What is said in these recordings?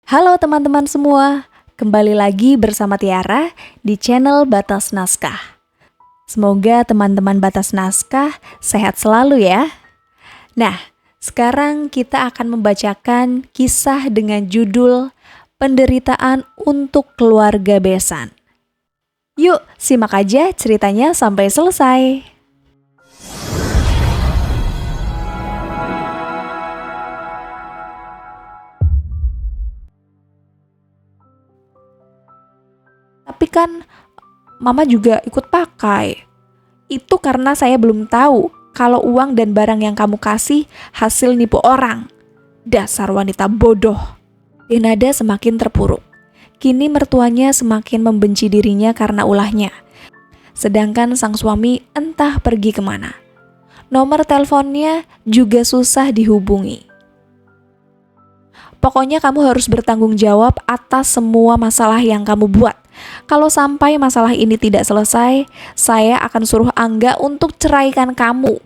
Halo teman-teman semua, kembali lagi bersama Tiara di channel Batas Naskah. Semoga teman-teman Batas Naskah sehat selalu ya. Nah, sekarang kita akan membacakan kisah dengan judul Penderitaan untuk Keluarga Besan. Yuk, simak aja ceritanya sampai selesai. Tapi kan Mama juga ikut pakai. Itu karena saya belum tahu kalau uang dan barang yang kamu kasih hasil nipu orang. Dasar wanita bodoh. Denada semakin terpuruk. Kini mertuanya semakin membenci dirinya karena ulahnya. Sedangkan sang suami entah pergi kemana. Nomor teleponnya juga susah dihubungi. Pokoknya kamu harus bertanggung jawab atas semua masalah yang kamu buat. Kalau sampai masalah ini tidak selesai, saya akan suruh Angga untuk ceraikan kamu.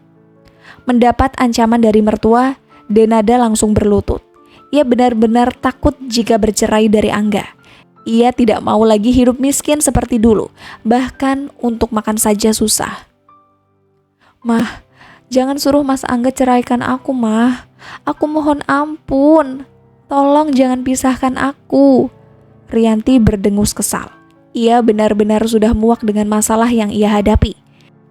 Mendapat ancaman dari mertua, Denada langsung berlutut. Ia benar-benar takut jika bercerai dari Angga. Ia tidak mau lagi hidup miskin seperti dulu, bahkan untuk makan saja susah. Mah, jangan suruh Mas Angga ceraikan aku, Mah. Aku mohon ampun. Tolong jangan pisahkan aku. Rianti berdengus kesal. Ia benar-benar sudah muak dengan masalah yang ia hadapi.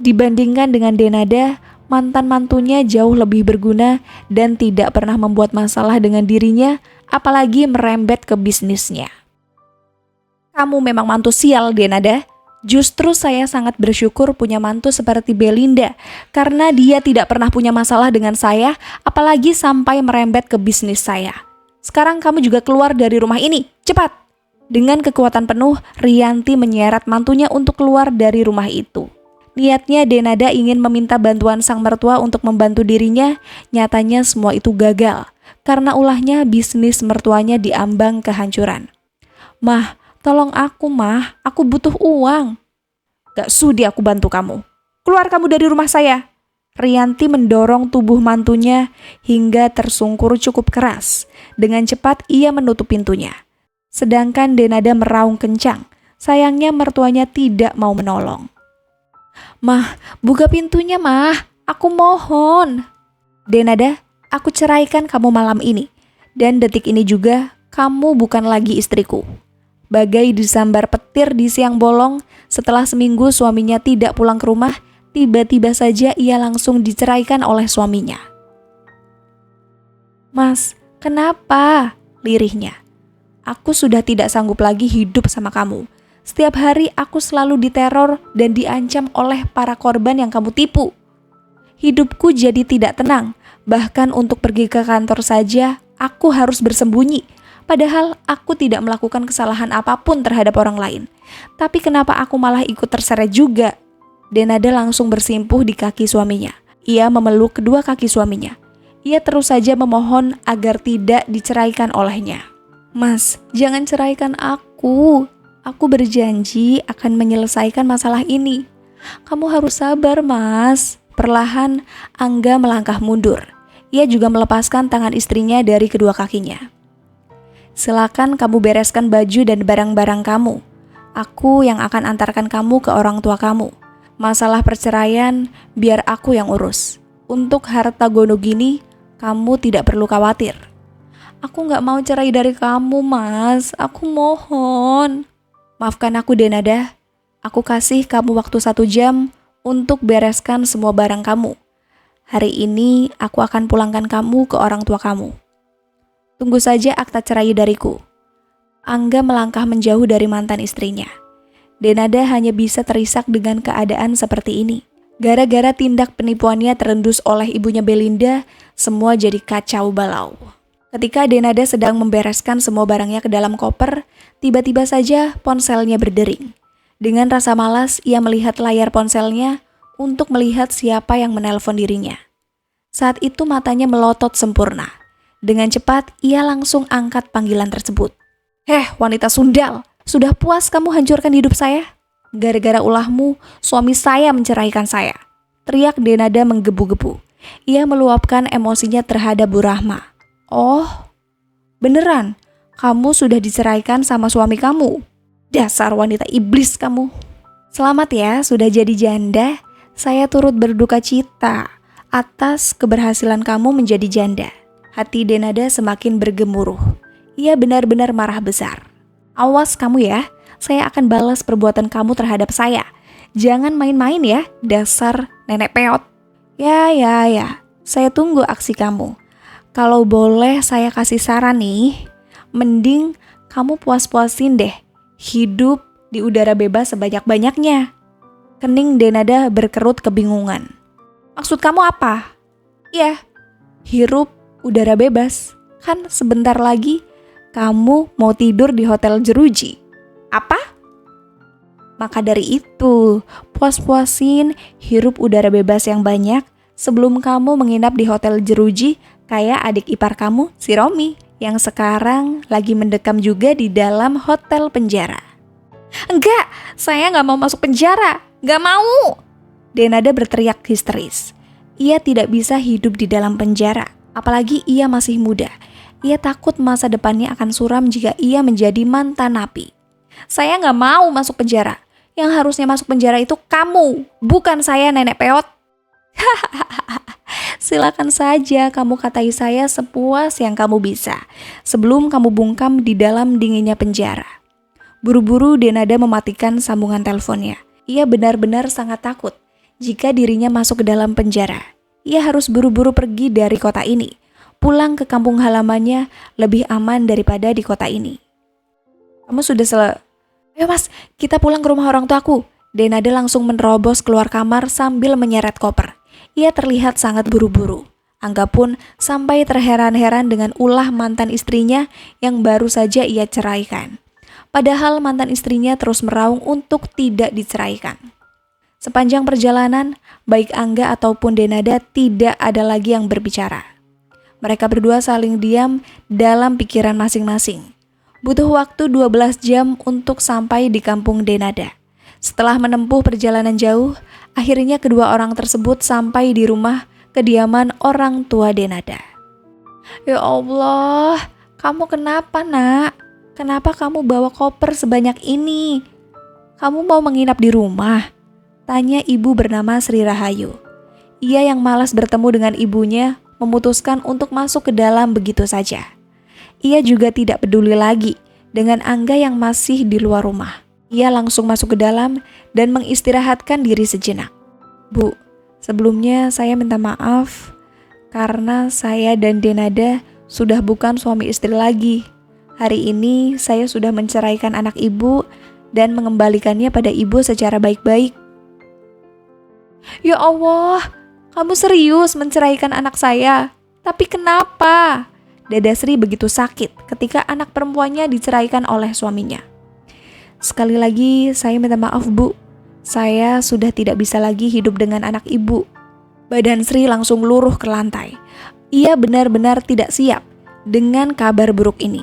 Dibandingkan dengan Denada, mantan mantunya jauh lebih berguna dan tidak pernah membuat masalah dengan dirinya, apalagi merembet ke bisnisnya. Kamu memang mantu sial, Denada. Justru saya sangat bersyukur punya mantu seperti Belinda, karena dia tidak pernah punya masalah dengan saya, apalagi sampai merembet ke bisnis saya. Sekarang kamu juga keluar dari rumah ini, cepat! Dengan kekuatan penuh, Rianti menyeret mantunya untuk keluar dari rumah itu. Niatnya Denada ingin meminta bantuan sang mertua untuk membantu dirinya, nyatanya semua itu gagal. Karena ulahnya bisnis mertuanya diambang kehancuran. Mah, tolong aku Mah, aku butuh uang. Gak sudi aku bantu kamu. Keluar kamu dari rumah saya. Rianti mendorong tubuh mantunya hingga tersungkur cukup keras. Dengan cepat ia menutup pintunya. Sedangkan Denada meraung kencang. Sayangnya mertuanya tidak mau menolong. Mah, buka pintunya Mah. Aku mohon. Denada, aku ceraikan kamu malam ini. Dan detik ini juga, kamu bukan lagi istriku. Bagai disambar petir di siang bolong, setelah seminggu suaminya tidak pulang ke rumah, tiba-tiba saja ia langsung diceraikan oleh suaminya. Mas, kenapa? Lirihnya. Aku sudah tidak sanggup lagi hidup sama kamu. Setiap hari aku selalu diteror dan diancam oleh para korban yang kamu tipu. Hidupku jadi tidak tenang. Bahkan untuk pergi ke kantor saja, aku harus bersembunyi. Padahal aku tidak melakukan kesalahan apapun terhadap orang lain. Tapi kenapa aku malah ikut terseret juga? Denada langsung bersimpuh di kaki suaminya. Ia memeluk kedua kaki suaminya. Ia terus saja memohon agar tidak diceraikan olehnya. Mas, jangan ceraikan aku. Aku berjanji akan menyelesaikan masalah ini. Kamu harus sabar, Mas. Perlahan, Angga melangkah mundur. Ia juga melepaskan tangan istrinya dari kedua kakinya. Silakan kamu bereskan baju dan barang-barang kamu. Aku yang akan antarkan kamu ke orang tua kamu. Masalah perceraian, biar aku yang urus. Untuk harta gono gini, kamu tidak perlu khawatir. Aku gak mau cerai dari kamu, Mas. Aku mohon. Maafkan aku, Denada. Aku kasih kamu waktu 1 jam untuk bereskan semua barang kamu. Hari ini aku akan pulangkan kamu ke orang tua kamu. Tunggu saja akta cerai dariku. Angga melangkah menjauh dari mantan istrinya. Denada hanya bisa terisak dengan keadaan seperti ini. Gara-gara tindak penipuannya terendus oleh ibunya Belinda, semua jadi kacau balau. Ketika Denada sedang membereskan semua barangnya ke dalam koper, tiba-tiba saja ponselnya berdering. Dengan rasa malas, ia melihat layar ponselnya untuk melihat siapa yang menelpon dirinya. Saat itu matanya melotot sempurna. Dengan cepat, ia langsung angkat panggilan tersebut. Wanita sundal, sudah puas kamu hancurkan hidup saya? Gara-gara ulahmu, suami saya menceraikan saya. Teriak Denada menggebu-gebu. Ia meluapkan emosinya terhadap Bu Rahma. Oh, beneran? kamu sudah diceraikan sama suami kamu. Dasar wanita iblis kamu. Selamat ya, sudah jadi janda. Saya turut berduka cita atas keberhasilan kamu menjadi janda. Hati Denada semakin bergemuruh. Ia benar-benar marah besar. Awas kamu ya, saya akan balas perbuatan kamu terhadap saya. Jangan main-main ya, dasar nenek peot. Ya, saya tunggu aksi kamu. Kalau boleh saya kasih saran nih, mending kamu puas-puasin deh hidup di udara bebas sebanyak-banyaknya. Kening Denada berkerut kebingungan. Maksud kamu apa? Ya, hirup udara bebas. Kan sebentar lagi kamu mau tidur di hotel jeruji. Apa? Maka dari itu, puas-puasin hirup udara bebas yang banyak sebelum kamu menginap di hotel jeruji kayak adik ipar kamu, si Romi, yang sekarang lagi mendekam juga di dalam hotel penjara. Enggak, saya nggak mau masuk penjara, nggak mau. Denada berteriak histeris. Ia tidak bisa hidup di dalam penjara, apalagi ia masih muda. Ia takut masa depannya akan suram jika ia menjadi mantan napi. Saya nggak mau masuk penjara. Yang harusnya masuk penjara itu kamu, bukan saya nenek peot. Silakan saja kamu katai saya sepuas yang kamu bisa, sebelum kamu bungkam di dalam dinginnya penjara. Buru-buru Denada mematikan sambungan teleponnya. Ia benar-benar sangat takut jika dirinya masuk ke dalam penjara. Ia harus buru-buru pergi dari kota ini. Pulang ke kampung halamannya lebih aman daripada di kota ini. Kamu sudah Ayo mas, kita pulang ke rumah orang tuaku. Denada langsung menerobos keluar kamar sambil menyeret koper. Ia terlihat sangat buru-buru. Angga pun sampai terheran-heran dengan ulah mantan istrinya yang baru saja ia ceraikan. Padahal mantan istrinya terus meraung untuk tidak diceraikan. Sepanjang perjalanan, baik Angga ataupun Denada tidak ada lagi yang berbicara. Mereka berdua saling diam dalam pikiran masing-masing. Butuh waktu 12 jam untuk sampai di kampung Denada. Setelah menempuh perjalanan jauh, akhirnya kedua orang tersebut sampai di rumah kediaman orang tua Denada. Ya Allah, kamu kenapa nak? Kenapa kamu bawa koper sebanyak ini? Kamu mau menginap di rumah? Tanya ibu bernama Sri Rahayu. Ia yang malas bertemu dengan ibunya memutuskan untuk masuk ke dalam begitu saja. Ia juga tidak peduli lagi dengan Angga yang masih di luar rumah. Ia langsung masuk ke dalam dan mengistirahatkan diri sejenak. Bu, sebelumnya saya minta maaf karena saya dan Denada sudah bukan suami istri lagi. Hari ini saya sudah menceraikan anak ibu dan mengembalikannya pada ibu secara baik-baik. Ya Allah, kamu serius menceraikan anak saya? Tapi kenapa? Dada Sri begitu sakit ketika anak perempuannya diceraikan oleh suaminya. Sekali lagi saya minta maaf bu, saya sudah tidak bisa lagi hidup dengan anak ibu. Badan Sri langsung luruh ke lantai. Ia benar-benar tidak siap dengan kabar buruk ini.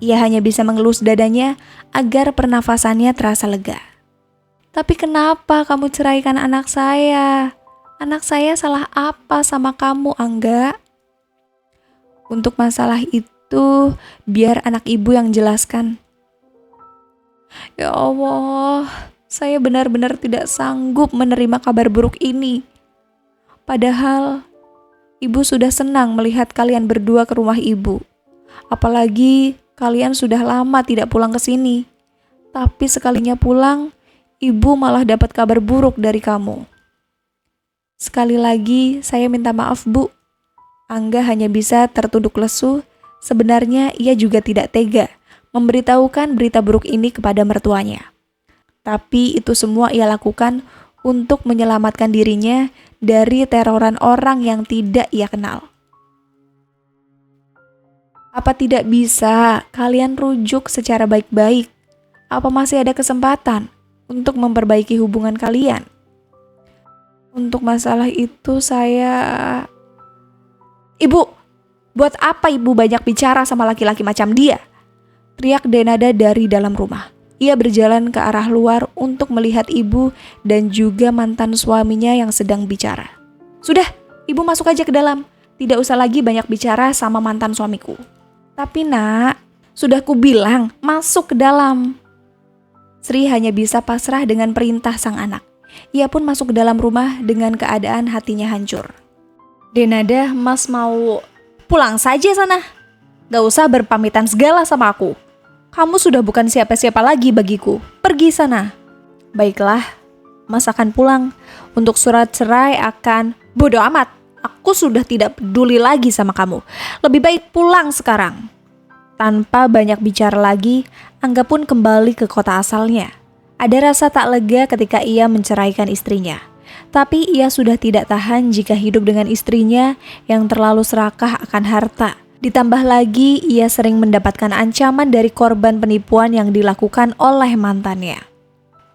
Ia hanya bisa mengelus dadanya agar pernafasannya terasa lega. Tapi kenapa kamu ceraikan anak saya? Anak saya salah apa sama kamu, Angga? Untuk masalah itu, biar anak ibu yang jelaskan. Ya Allah, saya benar-benar tidak sanggup menerima kabar buruk ini. Padahal, ibu sudah senang melihat kalian berdua ke rumah ibu. Apalagi kalian sudah lama tidak pulang ke sini. Tapi sekalinya pulang, ibu malah dapat kabar buruk dari kamu. Sekali lagi, saya minta maaf, Bu. Angga hanya bisa tertunduk lesu. Sebenarnya ia juga tidak tega memberitahukan berita buruk ini kepada mertuanya. Tapi itu semua ia lakukan untuk menyelamatkan dirinya dari teroran orang yang tidak ia kenal. Apa tidak bisa kalian rujuk secara baik-baik? Apa masih ada kesempatan untuk memperbaiki hubungan kalian? Untuk masalah itu Ibu, buat apa ibu banyak bicara sama laki-laki macam dia? Teriak Denada dari dalam rumah. Ia berjalan ke arah luar untuk melihat ibu dan juga mantan suaminya yang sedang bicara. Sudah, ibu masuk aja ke dalam. Tidak usah lagi banyak bicara sama mantan suamiku. Tapi nak, Sudah kubilang, masuk ke dalam. Sri hanya bisa pasrah dengan perintah sang anak. Ia pun masuk ke dalam rumah dengan keadaan hatinya hancur. Denada, Mas mau pulang saja sana. Gak usah berpamitan segala sama aku. Kamu sudah bukan siapa-siapa lagi bagiku. Pergi sana. Baiklah, Mas akan pulang. Untuk surat cerai akan bodoh amat. Aku sudah tidak peduli lagi sama kamu. Lebih baik pulang sekarang. Tanpa banyak bicara lagi, Angga pun kembali ke kota asalnya. Ada rasa tak lega ketika ia menceraikan istrinya. Tapi ia sudah tidak tahan jika hidup dengan istrinya yang terlalu serakah akan harta. Ditambah lagi, ia sering mendapatkan ancaman dari korban penipuan yang dilakukan oleh mantannya.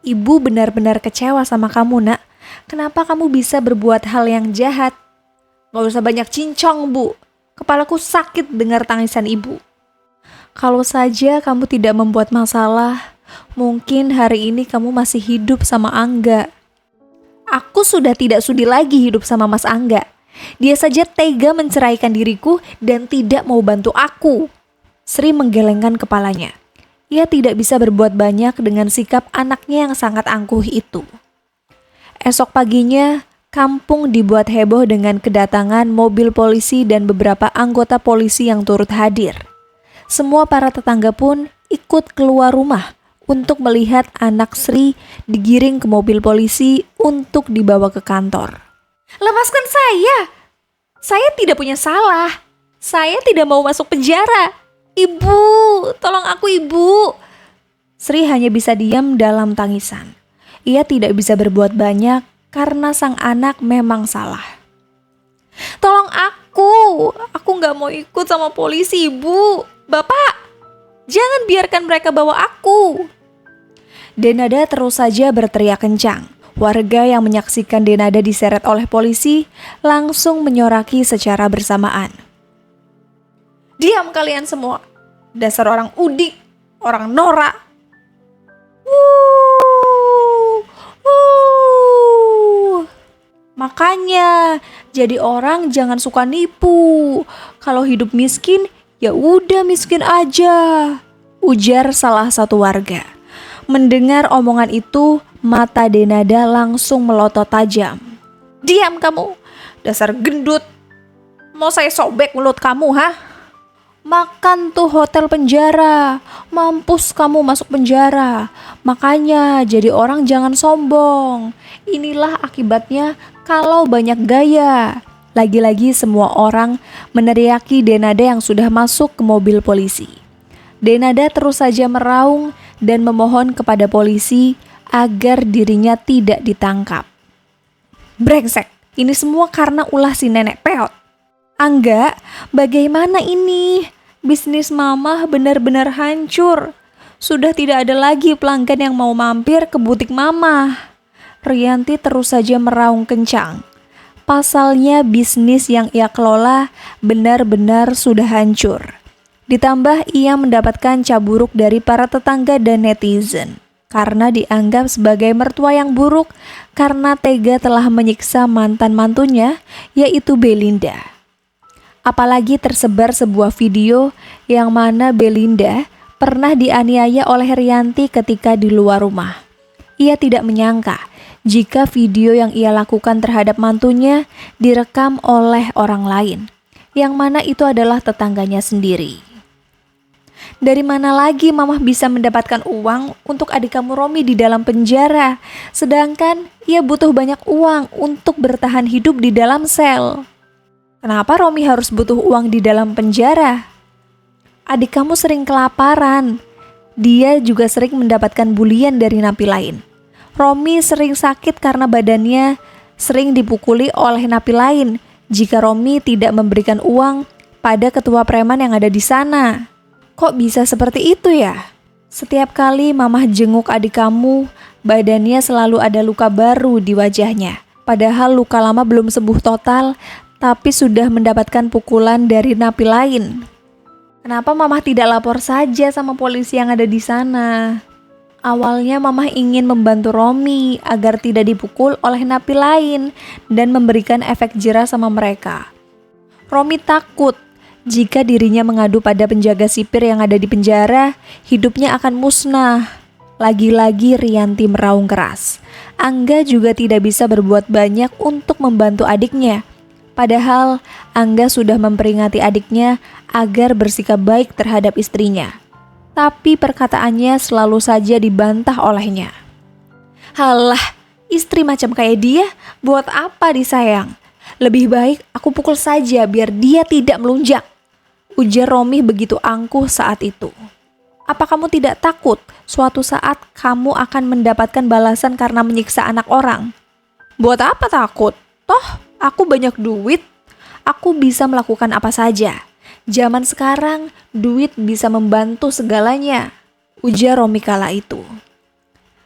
Ibu benar-benar kecewa sama kamu, Nak. Kenapa kamu bisa berbuat hal yang jahat? Gak usah banyak cincong, Bu. Kepalaku sakit dengar tangisan ibu. Kalau saja kamu tidak membuat masalah, mungkin hari ini kamu masih hidup sama Angga. Aku sudah tidak sudi lagi hidup sama Mas Angga. Dia saja tega menceraikan diriku dan tidak mau bantu aku. Sri menggelengkan kepalanya. Ia tidak bisa berbuat banyak dengan sikap anaknya yang sangat angkuh itu. Esok paginya, kampung dibuat heboh dengan kedatangan mobil polisi dan beberapa anggota polisi yang turut hadir. Semua para tetangga pun ikut keluar rumah untuk melihat anak Sri digiring ke mobil polisi untuk dibawa ke kantor. Lepaskan saya! Saya tidak punya salah. Saya tidak mau masuk penjara. Ibu, tolong aku, Ibu. Sri hanya bisa diam dalam tangisan. Ia tidak bisa berbuat banyak karena sang anak memang salah. Tolong aku gak mau ikut sama polisi, Ibu. Bapak, jangan biarkan mereka bawa aku. Denada terus saja berteriak kencang. Warga yang menyaksikan Denada diseret oleh polisi langsung menyoraki secara bersamaan. Diam kalian semua. Dasar orang udik, orang norak. Makanya, jadi orang jangan suka nipu. Kalau hidup miskin, ya udah miskin aja, ujar salah satu warga. Mendengar omongan itu, mata Denada langsung melotot tajam. Diam kamu, dasar gendut. Mau saya sobek mulut kamu, ha? Makan tuh hotel penjara, mampus kamu masuk penjara. Makanya jadi orang jangan sombong. Inilah akibatnya kalau banyak gaya. Lagi-lagi semua orang meneriaki Denada yang sudah masuk ke mobil polisi. Denada terus saja meraung dan memohon kepada polisi agar dirinya tidak ditangkap. Brengsek, ini semua karena ulah si nenek peot. Angga, bagaimana ini? Bisnis mama benar-benar hancur. Sudah tidak ada lagi pelanggan yang mau mampir ke butik mama. Rianti terus saja meraung kencang. Pasalnya bisnis yang ia kelola benar-benar sudah hancur. Ditambah ia mendapatkan cap buruk dari para tetangga dan netizen. Karena dianggap sebagai mertua yang buruk karena tega telah menyiksa mantan-mantunya yaitu Belinda. Apalagi tersebar sebuah video yang mana Belinda pernah dianiaya oleh Rianti ketika di luar rumah. Ia tidak menyangka jika video yang ia lakukan terhadap mantunya direkam oleh orang lain, yang mana itu adalah tetangganya sendiri. Dari mana lagi mamah bisa mendapatkan uang untuk adik kamu Romi di dalam penjara, sedangkan ia butuh banyak uang untuk bertahan hidup di dalam sel. Kenapa Romi harus butuh uang di dalam penjara? Adik kamu sering kelaparan. Dia juga sering mendapatkan bulian dari napi lain. Romi sering sakit karena badannya sering dipukuli oleh napi lain jika Romi tidak memberikan uang pada ketua preman yang ada di sana. Kok bisa seperti itu ya? Setiap kali mamah jenguk adik kamu, badannya selalu ada luka baru di wajahnya. Padahal luka lama belum sembuh total, tapi sudah mendapatkan pukulan dari napi lain. Kenapa mamah tidak lapor saja sama polisi yang ada di sana? Awalnya mamah ingin membantu Romi agar tidak dipukul oleh napi lain dan memberikan efek jera sama mereka. Romi takut Jika dirinya mengadu pada penjaga sipir yang ada di penjara, hidupnya akan musnah. Lagi-lagi Rianti meraung keras. Angga juga tidak bisa berbuat banyak untuk membantu adiknya. Padahal Angga sudah memperingati adiknya agar bersikap baik terhadap istrinya. Tapi perkataannya selalu saja dibantah olehnya. Halah, istri macam kayak dia buat apa disayang? Lebih baik aku pukul saja biar dia tidak melunjak. Ujar Romi begitu angkuh saat itu. Apa kamu tidak takut suatu saat kamu akan mendapatkan balasan karena menyiksa anak orang? Buat apa takut? Toh aku banyak duit. Aku bisa melakukan apa saja. Zaman sekarang duit bisa membantu segalanya. Ujar Romi kala itu.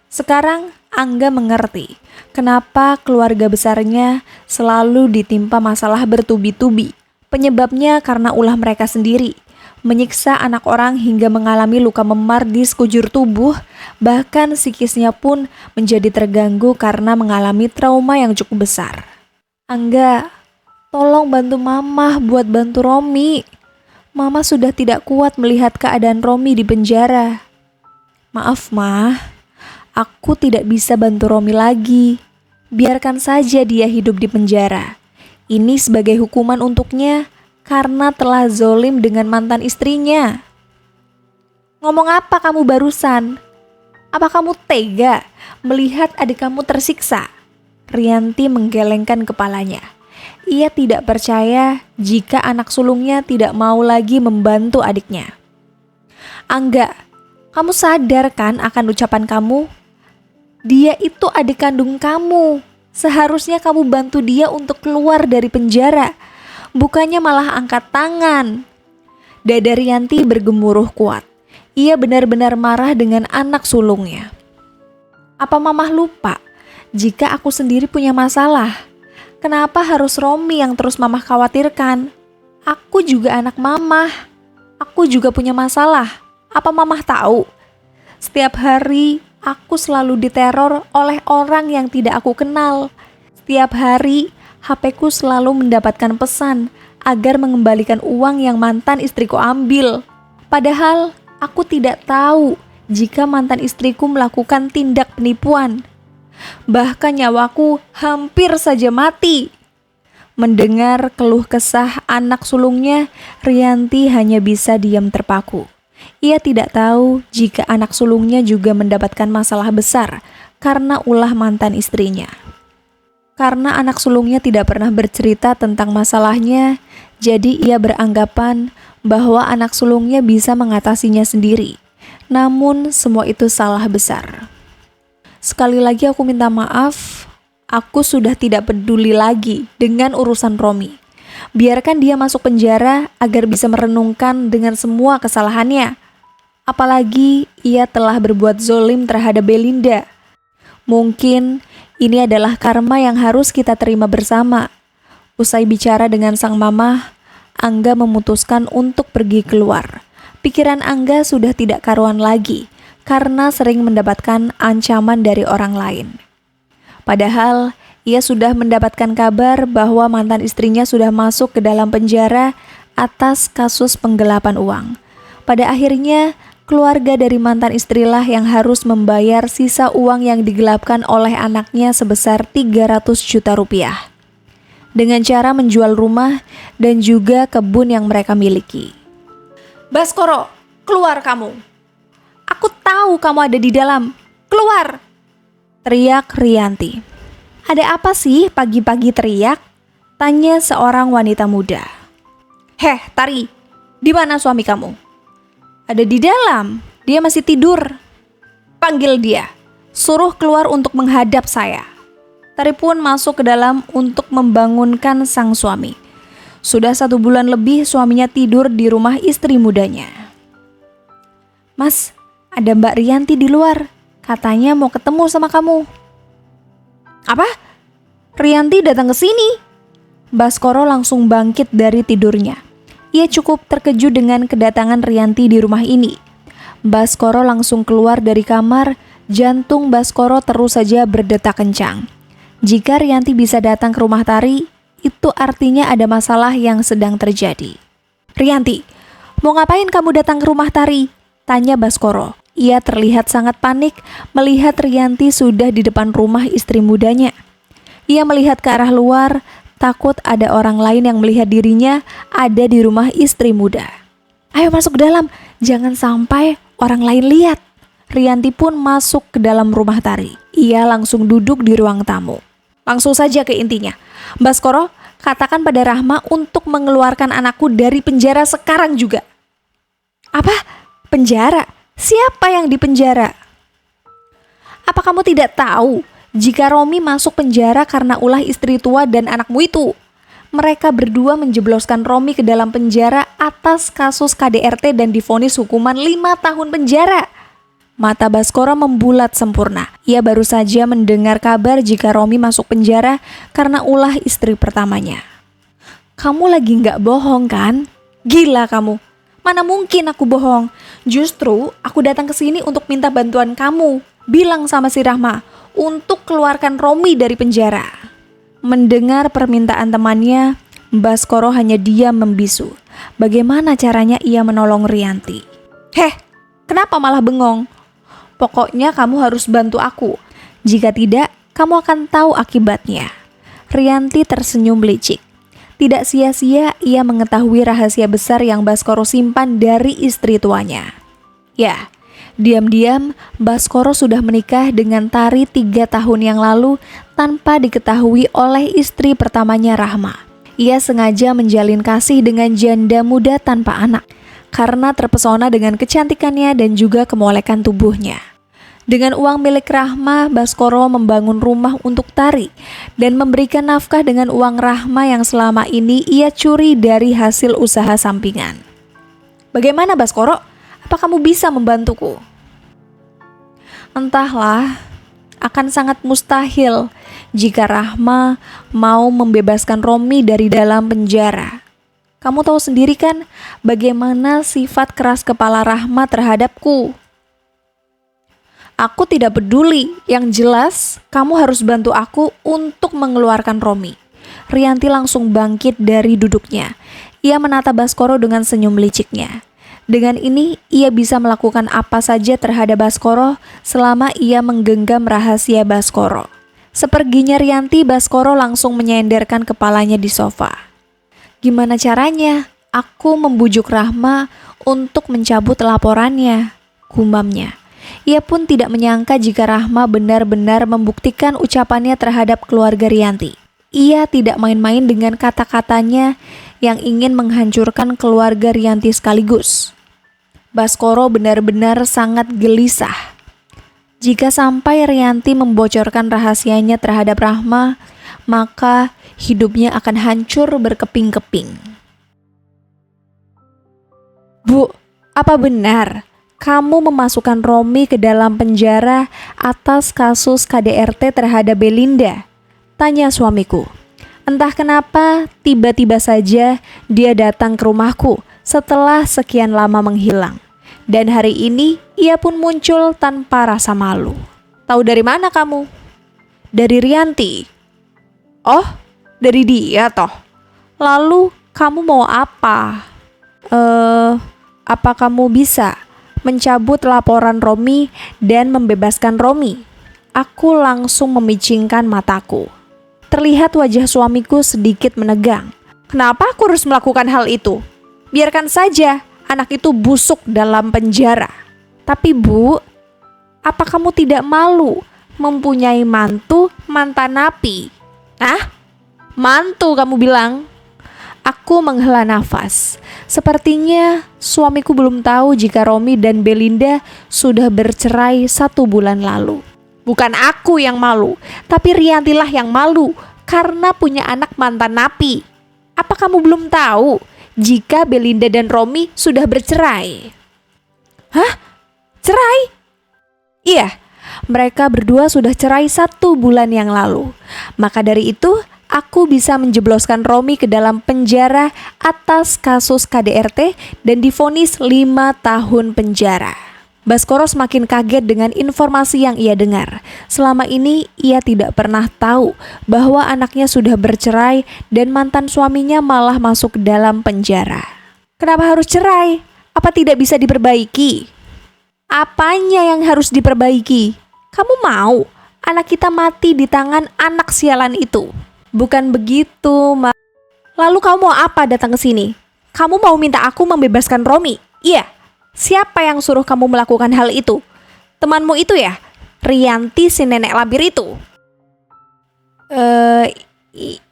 Sekarang Angga mengerti kenapa keluarga besarnya selalu ditimpa masalah bertubi-tubi. Penyebabnya karena ulah mereka sendiri, menyiksa anak orang hingga mengalami luka memar di sekujur tubuh, bahkan psikisnya pun menjadi terganggu karena mengalami trauma yang cukup besar. Angga, tolong bantu Mama buat bantu Romi. Mama sudah tidak kuat melihat keadaan Romi di penjara. Maaf, Ma. Aku tidak bisa bantu Romi lagi. Biarkan saja dia hidup di penjara. Ini sebagai hukuman untuknya karena telah zolim dengan mantan istrinya. Ngomong apa kamu barusan? Apa kamu tega melihat adik kamu tersiksa? Rianti menggelengkan kepalanya. Ia tidak percaya jika anak sulungnya tidak mau lagi membantu adiknya. Angga, kamu sadar kan akan ucapan kamu? Dia itu adik kandung kamu. Seharusnya kamu bantu dia untuk keluar dari penjara. Bukannya malah angkat tangan. Dada Rianti bergemuruh kuat. Ia benar-benar marah dengan anak sulungnya. Apa Mamah lupa jika aku sendiri punya masalah? Kenapa harus Romi yang terus Mamah khawatirkan? Aku juga anak Mamah. Aku juga punya masalah. Apa Mamah tahu? Setiap hari aku selalu diteror oleh orang yang tidak aku kenal. Setiap hari HP-ku selalu mendapatkan pesan agar mengembalikan uang yang mantan istriku ambil. Padahal aku tidak tahu jika mantan istriku melakukan tindak penipuan. Bahkan nyawaku hampir saja mati. Mendengar keluh kesah anak sulungnya, Rianti hanya bisa diam terpaku. Ia tidak tahu jika anak sulungnya juga mendapatkan masalah besar karena ulah mantan istrinya. Karena anak sulungnya tidak pernah bercerita tentang masalahnya, jadi ia beranggapan bahwa anak sulungnya bisa mengatasinya sendiri. Namun semua itu salah besar. Sekali lagi aku minta maaf, aku sudah tidak peduli lagi dengan urusan Romi. Biarkan dia masuk penjara agar bisa merenungkan dengan semua kesalahannya. Apalagi ia telah berbuat zolim terhadap Belinda. Mungkin ini adalah karma yang harus kita terima bersama. Usai bicara dengan sang mama, Angga memutuskan untuk pergi keluar. Pikiran Angga sudah tidak karuan lagi karena sering mendapatkan ancaman dari orang lain. Padahal ia sudah mendapatkan kabar bahwa mantan istrinya sudah masuk ke dalam penjara atas kasus penggelapan uang. Pada akhirnya, keluarga dari mantan istrilah yang harus membayar sisa uang yang digelapkan oleh anaknya sebesar 300 juta rupiah. Dengan cara menjual rumah dan juga kebun yang mereka miliki. Baskoro, keluar kamu. Aku tahu kamu ada di dalam. Keluar! Teriak Rianti. Ada apa sih pagi-pagi teriak? Tanya seorang wanita muda. Heh, Tari, di mana suami kamu? Ada di dalam, dia masih tidur. Panggil dia, suruh keluar untuk menghadap saya. Tari pun masuk ke dalam untuk membangunkan sang suami. Sudah 1 bulan lebih suaminya tidur di rumah istri mudanya. Mas, ada Mbak Rianti di luar. Katanya mau ketemu sama kamu. Apa? Rianti datang ke sini? Baskoro langsung bangkit dari tidurnya. Ia cukup terkejut dengan kedatangan Rianti di rumah ini. Baskoro langsung keluar dari kamar, jantung Baskoro terus saja berdetak kencang. Jika Rianti bisa datang ke rumah Tari, itu artinya ada masalah yang sedang terjadi. Rianti, mau ngapain kamu datang ke rumah Tari? Tanya Baskoro. Ia terlihat sangat panik melihat Rianti sudah di depan rumah istri mudanya. Ia melihat ke arah luar, takut ada orang lain yang melihat dirinya ada di rumah istri muda. Ayo masuk ke dalam, jangan sampai orang lain lihat. Rianti pun masuk ke dalam rumah Tari. Ia langsung duduk di ruang tamu. Langsung saja ke intinya. Baskoro, katakan pada Rahma untuk mengeluarkan anakku dari penjara sekarang juga. Apa? Penjara? Siapa yang dipenjara? Apa kamu tidak tahu jika Romi masuk penjara karena ulah istri tua dan anakmu itu? Mereka berdua menjebloskan Romi ke dalam penjara atas kasus KDRT dan divonis hukuman 5 tahun penjara. Mata Baskoro membulat sempurna. Ia baru saja mendengar kabar jika Romi masuk penjara karena ulah istri pertamanya. Kamu lagi nggak bohong kan? Gila kamu. Mana mungkin aku bohong? Justru aku datang ke sini untuk minta bantuan kamu. Bilang sama si Rahma untuk keluarkan Romi dari penjara. Mendengar permintaan temannya, Baskoro hanya diam membisu. Bagaimana caranya ia menolong Rianti? Kenapa malah bengong? Pokoknya kamu harus bantu aku. Jika tidak, kamu akan tahu akibatnya. Rianti tersenyum licik. Tidak sia-sia ia mengetahui rahasia besar yang Baskoro simpan dari istri tuanya. Ya, diam-diam Baskoro sudah menikah dengan Tari 3 tahun yang lalu tanpa diketahui oleh istri pertamanya Rahma. Ia sengaja menjalin kasih dengan janda muda tanpa anak karena terpesona dengan kecantikannya dan juga kemolekan tubuhnya. Dengan uang milik Rahma, Baskoro membangun rumah untuk Tari dan memberikan nafkah dengan uang Rahma yang selama ini ia curi dari hasil usaha sampingan. Bagaimana Baskoro? Apa kamu bisa membantuku? Entahlah, akan sangat mustahil jika Rahma mau membebaskan Romi dari dalam penjara. Kamu tahu sendiri kan bagaimana sifat keras kepala Rahma terhadapku. Aku tidak peduli, yang jelas kamu harus bantu aku untuk mengeluarkan Romi. Rianti langsung bangkit dari duduknya. Ia menatap Baskoro dengan senyum liciknya. Dengan ini, ia bisa melakukan apa saja terhadap Baskoro selama ia menggenggam rahasia Baskoro. Seperginya Rianti, Baskoro langsung menyenderkan kepalanya di sofa. Gimana caranya? Aku membujuk Rahma untuk mencabut laporannya, gumamnya. Ia pun tidak menyangka jika Rahma benar-benar membuktikan ucapannya terhadap keluarga Rianti. Ia tidak main-main dengan kata-katanya yang ingin menghancurkan keluarga Rianti sekaligus. Baskoro benar-benar sangat gelisah. Jika sampai Rianti membocorkan rahasianya terhadap Rahma, maka hidupnya akan hancur berkeping-keping. Bu, apa benar kamu memasukkan Romi ke dalam penjara atas kasus KDRT terhadap Belinda? Tanya suamiku. Entah kenapa, tiba-tiba saja dia datang ke rumahku setelah sekian lama menghilang. Dan hari ini, ia pun muncul tanpa rasa malu. Tahu dari mana kamu? Dari Rianti. Oh, dari dia toh. Lalu, kamu mau apa? Apa kamu bisa mencabut laporan Romi dan membebaskan Romi? Aku langsung memicingkan mataku. Terlihat wajah suamiku sedikit menegang. Kenapa aku harus melakukan hal itu? Biarkan saja anak itu busuk dalam penjara. Tapi Bu, apa kamu tidak malu mempunyai mantan napi? Mantu kamu bilang? Aku menghela nafas. Sepertinya suamiku belum tahu jika Romi dan Belinda sudah bercerai 1 bulan lalu. Bukan aku yang malu, tapi Riantilah yang malu karena punya anak mantan napi. Apa kamu belum tahu jika Belinda dan Romi sudah bercerai? Hah? Cerai? Iya, mereka berdua sudah cerai 1 bulan yang lalu. Maka dari itu, aku bisa menjebloskan Romi ke dalam penjara atas kasus KDRT dan divonis 5 tahun penjara. Baskoro semakin kaget dengan informasi yang ia dengar. Selama ini ia tidak pernah tahu bahwa anaknya sudah bercerai dan mantan suaminya malah masuk ke dalam penjara. Kenapa harus cerai? Apa tidak bisa diperbaiki? Apanya yang harus diperbaiki? Kamu mau anak kita mati di tangan anak sialan itu? Bukan begitu, Ma. Lalu kamu mau apa datang ke sini? Kamu mau minta aku membebaskan Romi? Iya. Siapa yang suruh kamu melakukan hal itu? Temanmu itu ya? Rianti si nenek lampir itu?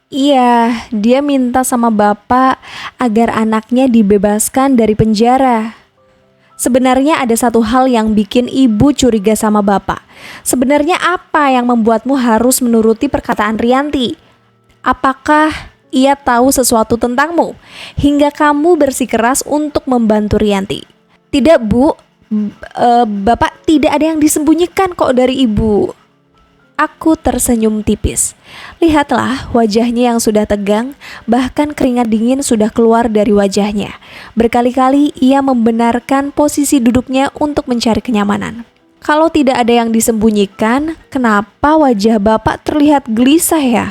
Iya, dia minta sama bapak agar anaknya dibebaskan dari penjara. Sebenarnya ada satu hal yang bikin ibu curiga sama bapak. Sebenarnya apa yang membuatmu harus menuruti perkataan Rianti? Apakah ia tahu sesuatu tentangmu hingga kamu bersikeras untuk membantu Rianti? Tidak, Bu. Bapak tidak ada yang disembunyikan kok dari ibu. Aku tersenyum tipis. Lihatlah wajahnya yang sudah tegang, bahkan keringat dingin sudah keluar dari wajahnya. Berkali-kali ia membenarkan posisi duduknya untuk mencari kenyamanan. Kalau tidak ada yang disembunyikan, kenapa wajah bapak terlihat gelisah ya?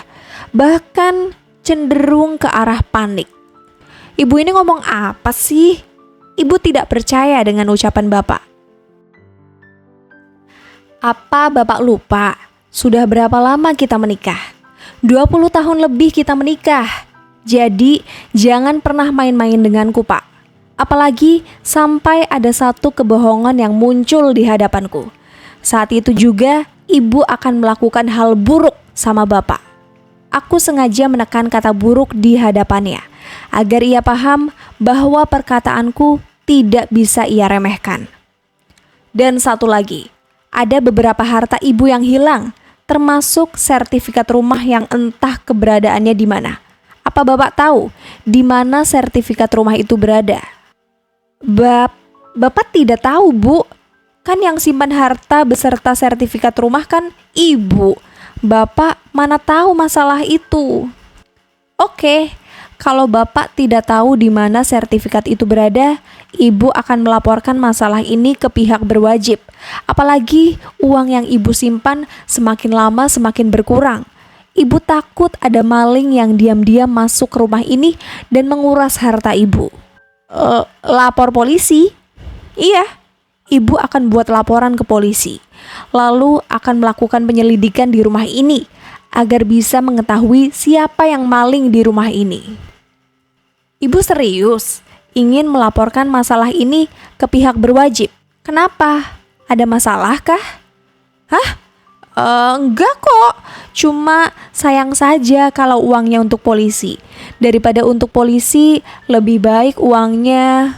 Bahkan cenderung ke arah panik. Ibu ini ngomong apa sih? Ibu tidak percaya dengan ucapan bapak. Apa bapak lupa? Sudah berapa lama kita menikah? 20 tahun lebih kita menikah. Jadi jangan pernah main-main denganku, Pak. Apalagi sampai ada satu kebohongan yang muncul di hadapanku. Saat itu juga ibu akan melakukan hal buruk sama bapak. Aku sengaja menekan kata buruk di hadapannya agar ia paham bahwa perkataanku tidak bisa ia remehkan. Dan satu lagi, ada beberapa harta ibu yang hilang, termasuk sertifikat rumah yang entah keberadaannya di mana. Apa bapak tahu di mana sertifikat rumah itu berada? Bapak tidak tahu, Bu. Kan yang simpan harta beserta sertifikat rumah kan ibu. Bapak mana tahu masalah itu. Oke, kalau bapak tidak tahu di mana sertifikat itu berada, ibu akan melaporkan masalah ini ke pihak berwajib. Apalagi uang yang ibu simpan semakin lama semakin berkurang. Ibu takut ada maling yang diam-diam masuk ke rumah ini dan menguras harta ibu. Lapor polisi? Iya, ibu akan buat laporan ke polisi. Lalu akan melakukan penyelidikan di rumah ini agar bisa mengetahui siapa yang maling di rumah ini. Ibu serius ingin melaporkan masalah ini ke pihak berwajib. Kenapa? Ada masalah kah? Hah? Enggak kok. Cuma sayang saja kalau uangnya untuk polisi. Daripada untuk polisi, lebih baik uangnya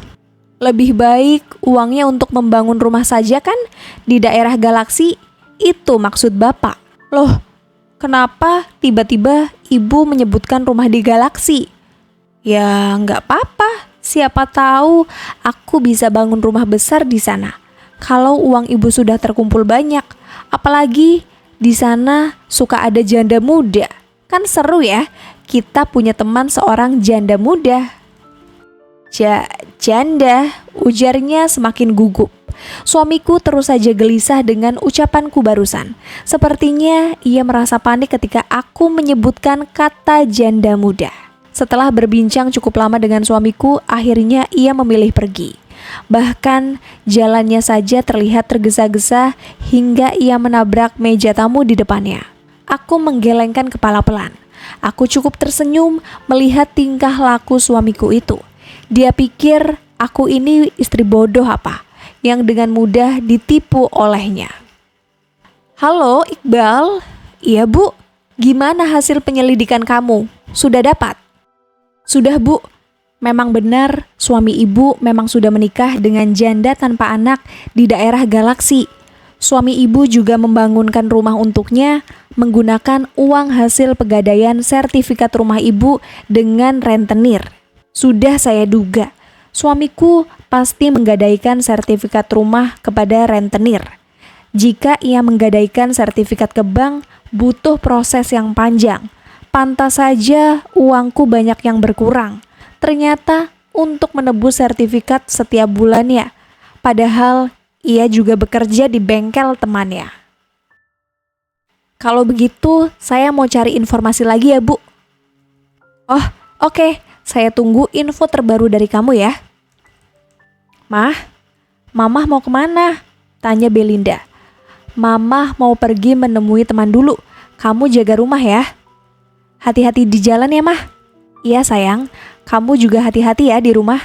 untuk membangun rumah saja kan di daerah Galaksi. Itu maksud bapak. Loh, kenapa tiba-tiba ibu menyebutkan rumah di Galaksi? Ya nggak apa-apa, siapa tahu aku bisa bangun rumah besar di sana. Kalau uang ibu sudah terkumpul banyak, apalagi di sana suka ada janda muda. Kan seru ya, kita punya teman seorang janda muda. Janda, ujarnya semakin gugup. Suamiku terus saja gelisah dengan ucapanku barusan. Sepertinya ia merasa panik ketika aku menyebutkan kata janda muda. Setelah berbincang cukup lama dengan suamiku, akhirnya ia memilih pergi. Bahkan jalannya saja terlihat tergesa-gesa hingga ia menabrak meja tamu di depannya. Aku menggelengkan kepala pelan. Aku cukup tersenyum melihat tingkah laku suamiku itu. Dia pikir aku ini istri bodoh apa yang dengan mudah ditipu olehnya. Halo Iqbal. Iya Bu, gimana hasil penyelidikan kamu? Sudah dapat? Sudah Bu. Memang benar, suami ibu memang sudah menikah dengan janda tanpa anak di daerah Galaksi. Suami ibu juga membangunkan rumah untuknya menggunakan uang hasil pegadaian sertifikat rumah ibu dengan rentenir. Sudah saya duga, suamiku pasti menggadaikan sertifikat rumah kepada rentenir. Jika ia menggadaikan sertifikat ke bank, butuh proses yang panjang. Pantas saja uangku banyak yang berkurang. Ternyata untuk menebus sertifikat setiap bulannya, padahal ia juga bekerja di bengkel temannya. Kalau begitu, saya mau cari informasi lagi ya Bu. Oh, oke. Saya tunggu info terbaru dari kamu ya. "Mah, Mamah mau kemana?" tanya Belinda. "Mamah mau pergi menemui teman dulu. Kamu jaga rumah ya." "Hati-hati di jalan ya, Mah." "Iya sayang, kamu juga hati-hati ya di rumah."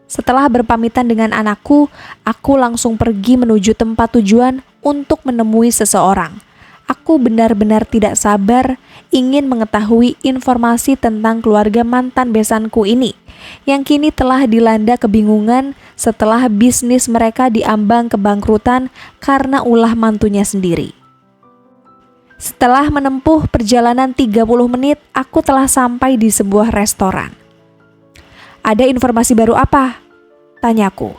Setelah berpamitan dengan anakku, aku langsung pergi menuju tempat tujuan untuk menemui seseorang. Aku benar-benar tidak sabar ingin mengetahui informasi tentang keluarga mantan besanku ini, yang kini telah dilanda kebingungan setelah bisnis mereka diambang kebangkrutan karena ulah mantunya sendiri. Setelah menempuh perjalanan 30 menit, aku telah sampai di sebuah restoran. "Ada informasi baru apa?" tanyaku.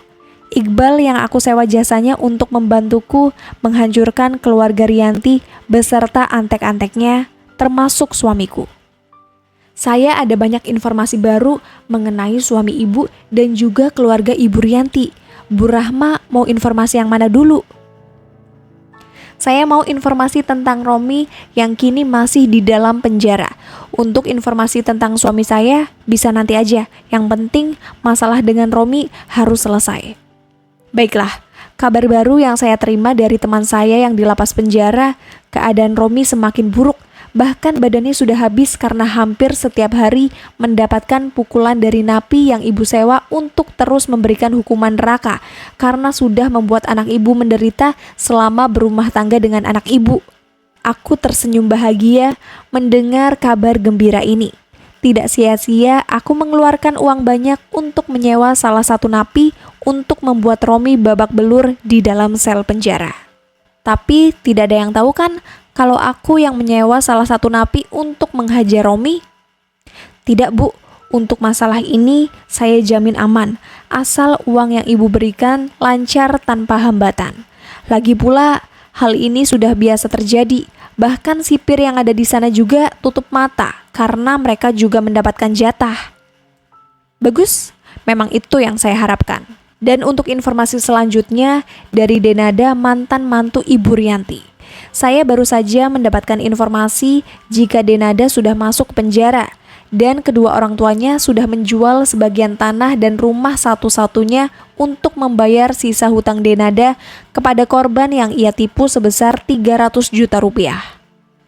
Iqbal yang aku sewa jasanya untuk membantuku menghancurkan keluarga Rianti beserta antek-anteknya, termasuk suamiku. "Saya ada banyak informasi baru mengenai suami ibu dan juga keluarga ibu Rianti. Bu Rahma mau informasi yang mana dulu?" "Saya mau informasi tentang Romi yang kini masih di dalam penjara. Untuk informasi tentang suami saya bisa nanti aja. Yang penting masalah dengan Romi harus selesai." "Baiklah, kabar baru yang saya terima dari teman saya yang di lapas penjara, keadaan Romi semakin buruk. Bahkan badannya sudah habis karena hampir setiap hari mendapatkan pukulan dari napi yang ibu sewa untuk terus memberikan hukuman neraka karena sudah membuat anak ibu menderita selama berumah tangga dengan anak ibu." Aku tersenyum bahagia mendengar kabar gembira ini. Tidak sia-sia aku mengeluarkan uang banyak untuk menyewa salah satu napi untuk membuat Romi babak belur di dalam sel penjara. Tapi tidak ada yang tahu kan kalau aku yang menyewa salah satu napi untuk menghajar Romi? "Tidak, Bu. Untuk masalah ini saya jamin aman, asal uang yang ibu berikan lancar tanpa hambatan. Lagi pula, hal ini sudah biasa terjadi. Bahkan sipir yang ada di sana juga tutup mata karena mereka juga mendapatkan jatah." "Bagus, memang itu yang saya harapkan." Dan untuk informasi selanjutnya dari Denada, mantan mantu Ibu Rianti. Saya baru saja mendapatkan informasi jika Denada sudah masuk penjara dan kedua orang tuanya sudah menjual sebagian tanah dan rumah satu-satunya untuk membayar sisa hutang Denada kepada korban yang ia tipu sebesar 300 juta rupiah.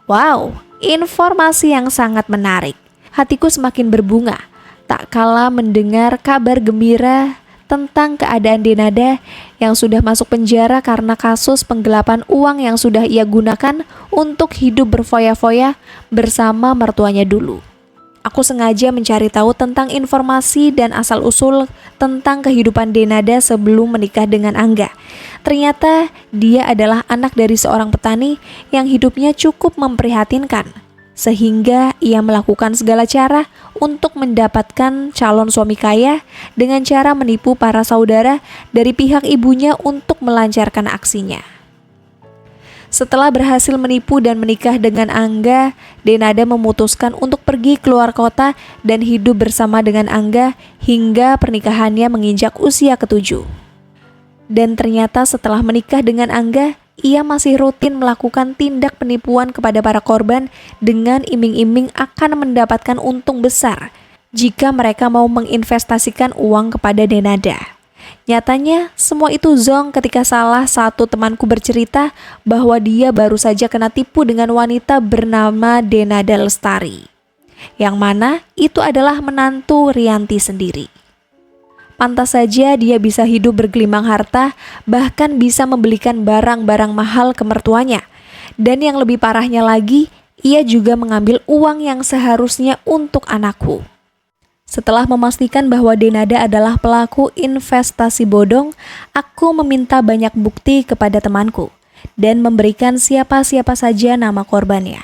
Wow, informasi yang sangat menarik. Hatiku semakin berbunga tak kala mendengar kabar gembira tentang keadaan Denada yang sudah masuk penjara karena kasus penggelapan uang yang sudah ia gunakan untuk hidup berfoya-foya bersama mertuanya dulu. Aku sengaja mencari tahu tentang informasi dan asal-usul tentang kehidupan Denada sebelum menikah dengan Angga. Ternyata dia adalah anak dari seorang petani yang hidupnya cukup memprihatinkan, sehingga ia melakukan segala cara untuk mendapatkan calon suami kaya dengan cara menipu para saudara dari pihak ibunya untuk melancarkan aksinya. Setelah berhasil menipu dan menikah dengan Angga, Denada memutuskan untuk pergi keluar kota dan hidup bersama dengan Angga hingga pernikahannya menginjak usia ke-7. Dan ternyata setelah menikah dengan Angga, ia masih rutin melakukan tindak penipuan kepada para korban dengan iming-iming akan mendapatkan untung besar jika mereka mau menginvestasikan uang kepada Denada. Nyatanya, semua itu zonk ketika salah satu temanku bercerita bahwa dia baru saja kena tipu dengan wanita bernama Denada Lestari, yang mana itu adalah menantu Rianti sendiri. Pantas saja dia bisa hidup bergelimang harta, bahkan bisa membelikan barang-barang mahal ke mertuanya. Dan yang lebih parahnya lagi, ia juga mengambil uang yang seharusnya untuk anakku. Setelah memastikan bahwa Denada adalah pelaku investasi bodong, aku meminta banyak bukti kepada temanku dan memberikan siapa-siapa saja nama korbannya.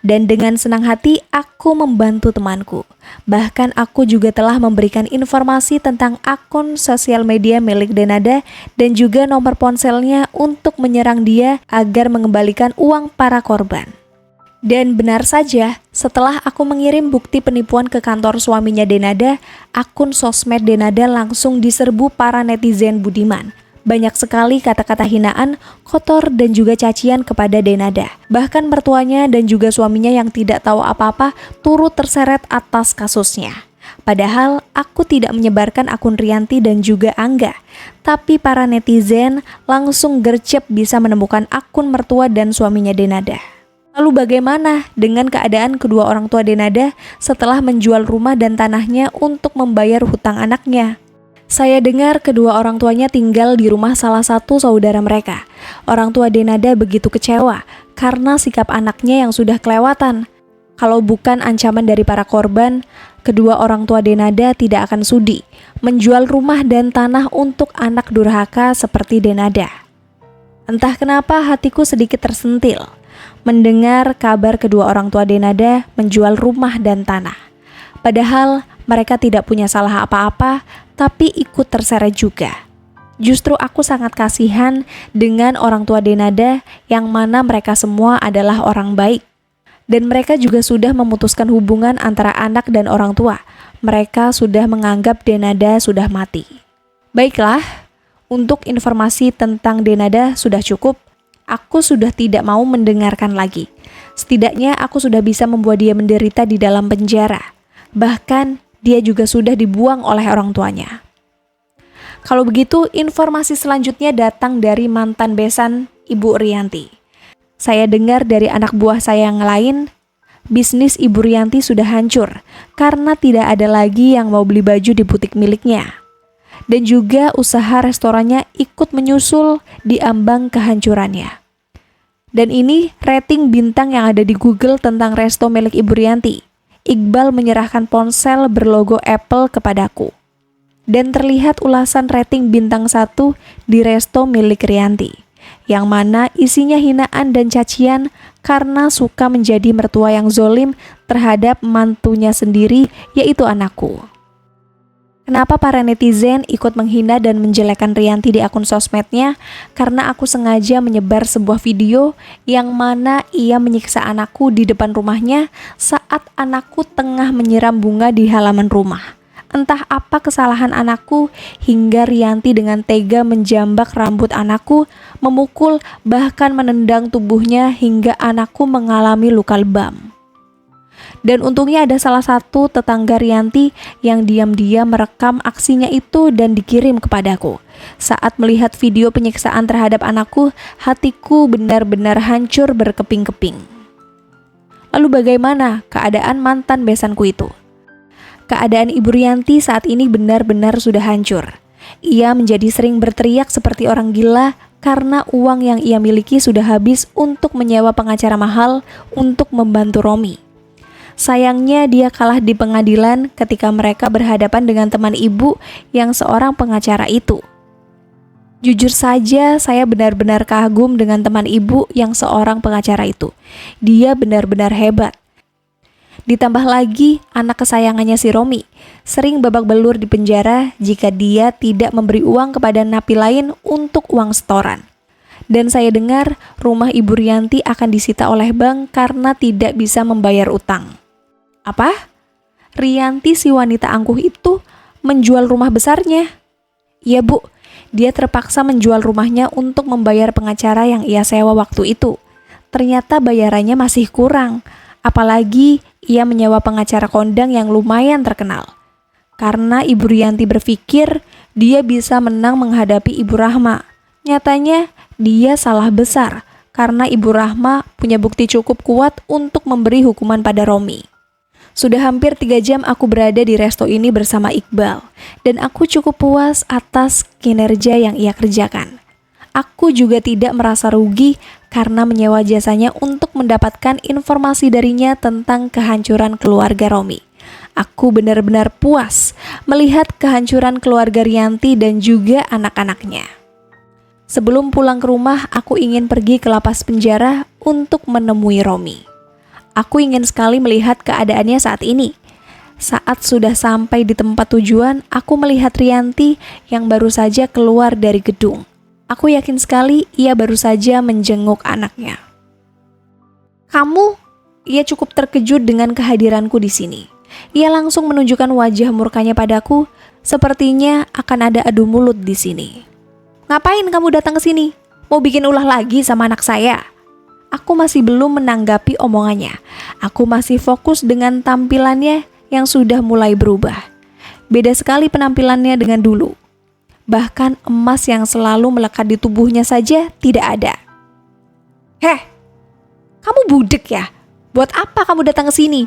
Dan dengan senang hati aku membantu temanku. Bahkan aku juga telah memberikan informasi tentang akun sosial media milik Denada dan juga nomor ponselnya untuk menyerang dia agar mengembalikan uang para korban. Dan benar saja, setelah aku mengirim bukti penipuan ke kantor suaminya Denada, akun sosmed Denada langsung diserbu para netizen budiman. Banyak sekali kata-kata hinaan, kotor, dan juga cacian kepada Denada. Bahkan mertuanya dan juga suaminya yang tidak tahu apa-apa turut terseret atas kasusnya. Padahal aku tidak menyebarkan akun Rianti dan juga Angga. Tapi para netizen langsung gercep bisa menemukan akun mertua dan suaminya Denada. Lalu bagaimana dengan keadaan kedua orang tua Denada setelah menjual rumah dan tanahnya untuk membayar hutang anaknya? Saya dengar kedua orang tuanya tinggal di rumah salah satu saudara mereka. Orang tua Denada begitu kecewa karena sikap anaknya yang sudah kelewatan. Kalau bukan ancaman dari para korban, kedua orang tua Denada tidak akan sudi menjual rumah dan tanah untuk anak durhaka seperti Denada. Entah kenapa hatiku sedikit tersentil mendengar kabar kedua orang tua Denada menjual rumah dan tanah. Padahal mereka tidak punya salah apa-apa, tapi ikut terseret juga. Justru aku sangat kasihan dengan orang tua Denada yang mana mereka semua adalah orang baik. Dan mereka juga sudah memutuskan hubungan antara anak dan orang tua. Mereka sudah menganggap Denada sudah mati. Baiklah, untuk informasi tentang Denada sudah cukup. Aku sudah tidak mau mendengarkan lagi. Setidaknya aku sudah bisa membuat dia menderita di dalam penjara. Bahkan dia juga sudah dibuang oleh orang tuanya. Kalau begitu, informasi selanjutnya datang dari mantan besan Ibu Rianti. Saya dengar dari anak buah saya yang lain, bisnis Ibu Rianti sudah hancur karena tidak ada lagi yang mau beli baju di butik miliknya. Dan juga usaha restorannya ikut menyusul di ambang kehancurannya. Dan ini rating bintang yang ada di Google tentang resto milik Ibu Rianti. Iqbal menyerahkan ponsel berlogo Apple kepadaku. Dan terlihat ulasan rating bintang 1 di resto milik Rianti, yang mana isinya hinaan dan cacian karena suka menjadi mertua yang zolim terhadap mantunya sendiri, yaitu anakku. Kenapa para netizen ikut menghina dan menjelekkan Rianti di akun sosmednya? Karena aku sengaja menyebar sebuah video yang mana ia menyiksa anakku di depan rumahnya saat anakku tengah menyiram bunga di halaman rumah. Entah apa kesalahan anakku hingga Rianti dengan tega menjambak rambut anakku, memukul bahkan menendang tubuhnya hingga anakku mengalami luka lebam. Dan untungnya ada salah satu tetangga Rianti yang diam-diam merekam aksinya itu dan dikirim kepadaku. Saat melihat video penyiksaan terhadap anakku, hatiku benar-benar hancur berkeping-keping. Lalu bagaimana keadaan mantan besanku itu? Keadaan Ibu Rianti saat ini benar-benar sudah hancur. Ia menjadi sering berteriak seperti orang gila karena uang yang ia miliki sudah habis untuk menyewa pengacara mahal untuk membantu Romi. Sayangnya dia kalah di pengadilan ketika mereka berhadapan dengan teman ibu yang seorang pengacara itu. Jujur saja saya benar-benar kagum dengan teman ibu yang seorang pengacara itu. Dia benar-benar hebat. Ditambah lagi anak kesayangannya si Romi sering babak belur di penjara jika dia tidak memberi uang kepada napi lain untuk uang setoran. Dan saya dengar rumah Ibu Rianti akan disita oleh bank karena tidak bisa membayar utang. Apa? Rianti si wanita angkuh itu menjual rumah besarnya? Iya Bu, dia terpaksa menjual rumahnya untuk membayar pengacara yang ia sewa waktu itu. Ternyata bayarannya masih kurang, apalagi ia menyewa pengacara kondang yang lumayan terkenal. Karena Ibu Rianti berpikir dia bisa menang menghadapi Ibu Rahma. Nyatanya dia salah besar karena Ibu Rahma punya bukti cukup kuat untuk memberi hukuman pada Romi. Sudah hampir 3 jam aku berada di resto ini bersama Iqbal, dan aku cukup puas atas kinerja yang ia kerjakan. Aku juga tidak merasa rugi karena menyewa jasanya untuk mendapatkan informasi darinya tentang kehancuran keluarga Romi. Aku benar-benar puas melihat kehancuran keluarga Rianti dan juga anak-anaknya. Sebelum pulang ke rumah, aku ingin pergi ke lapas penjara untuk menemui Romi. Aku ingin sekali melihat keadaannya saat ini. Saat sudah sampai di tempat tujuan, aku melihat Rianti yang baru saja keluar dari gedung. Aku yakin sekali ia baru saja menjenguk anaknya. Kamu? Ia cukup terkejut dengan kehadiranku di sini. Ia langsung menunjukkan wajah murkanya padaku, sepertinya akan ada adu mulut di sini. Ngapain kamu datang ke sini? Mau bikin ulah lagi sama anak saya? Aku masih belum menanggapi omongannya. Aku masih fokus dengan tampilannya yang sudah mulai berubah. Beda sekali penampilannya dengan dulu. Bahkan emas yang selalu melekat di tubuhnya saja tidak ada. Heh, kamu budek ya? Buat apa kamu datang ke sini?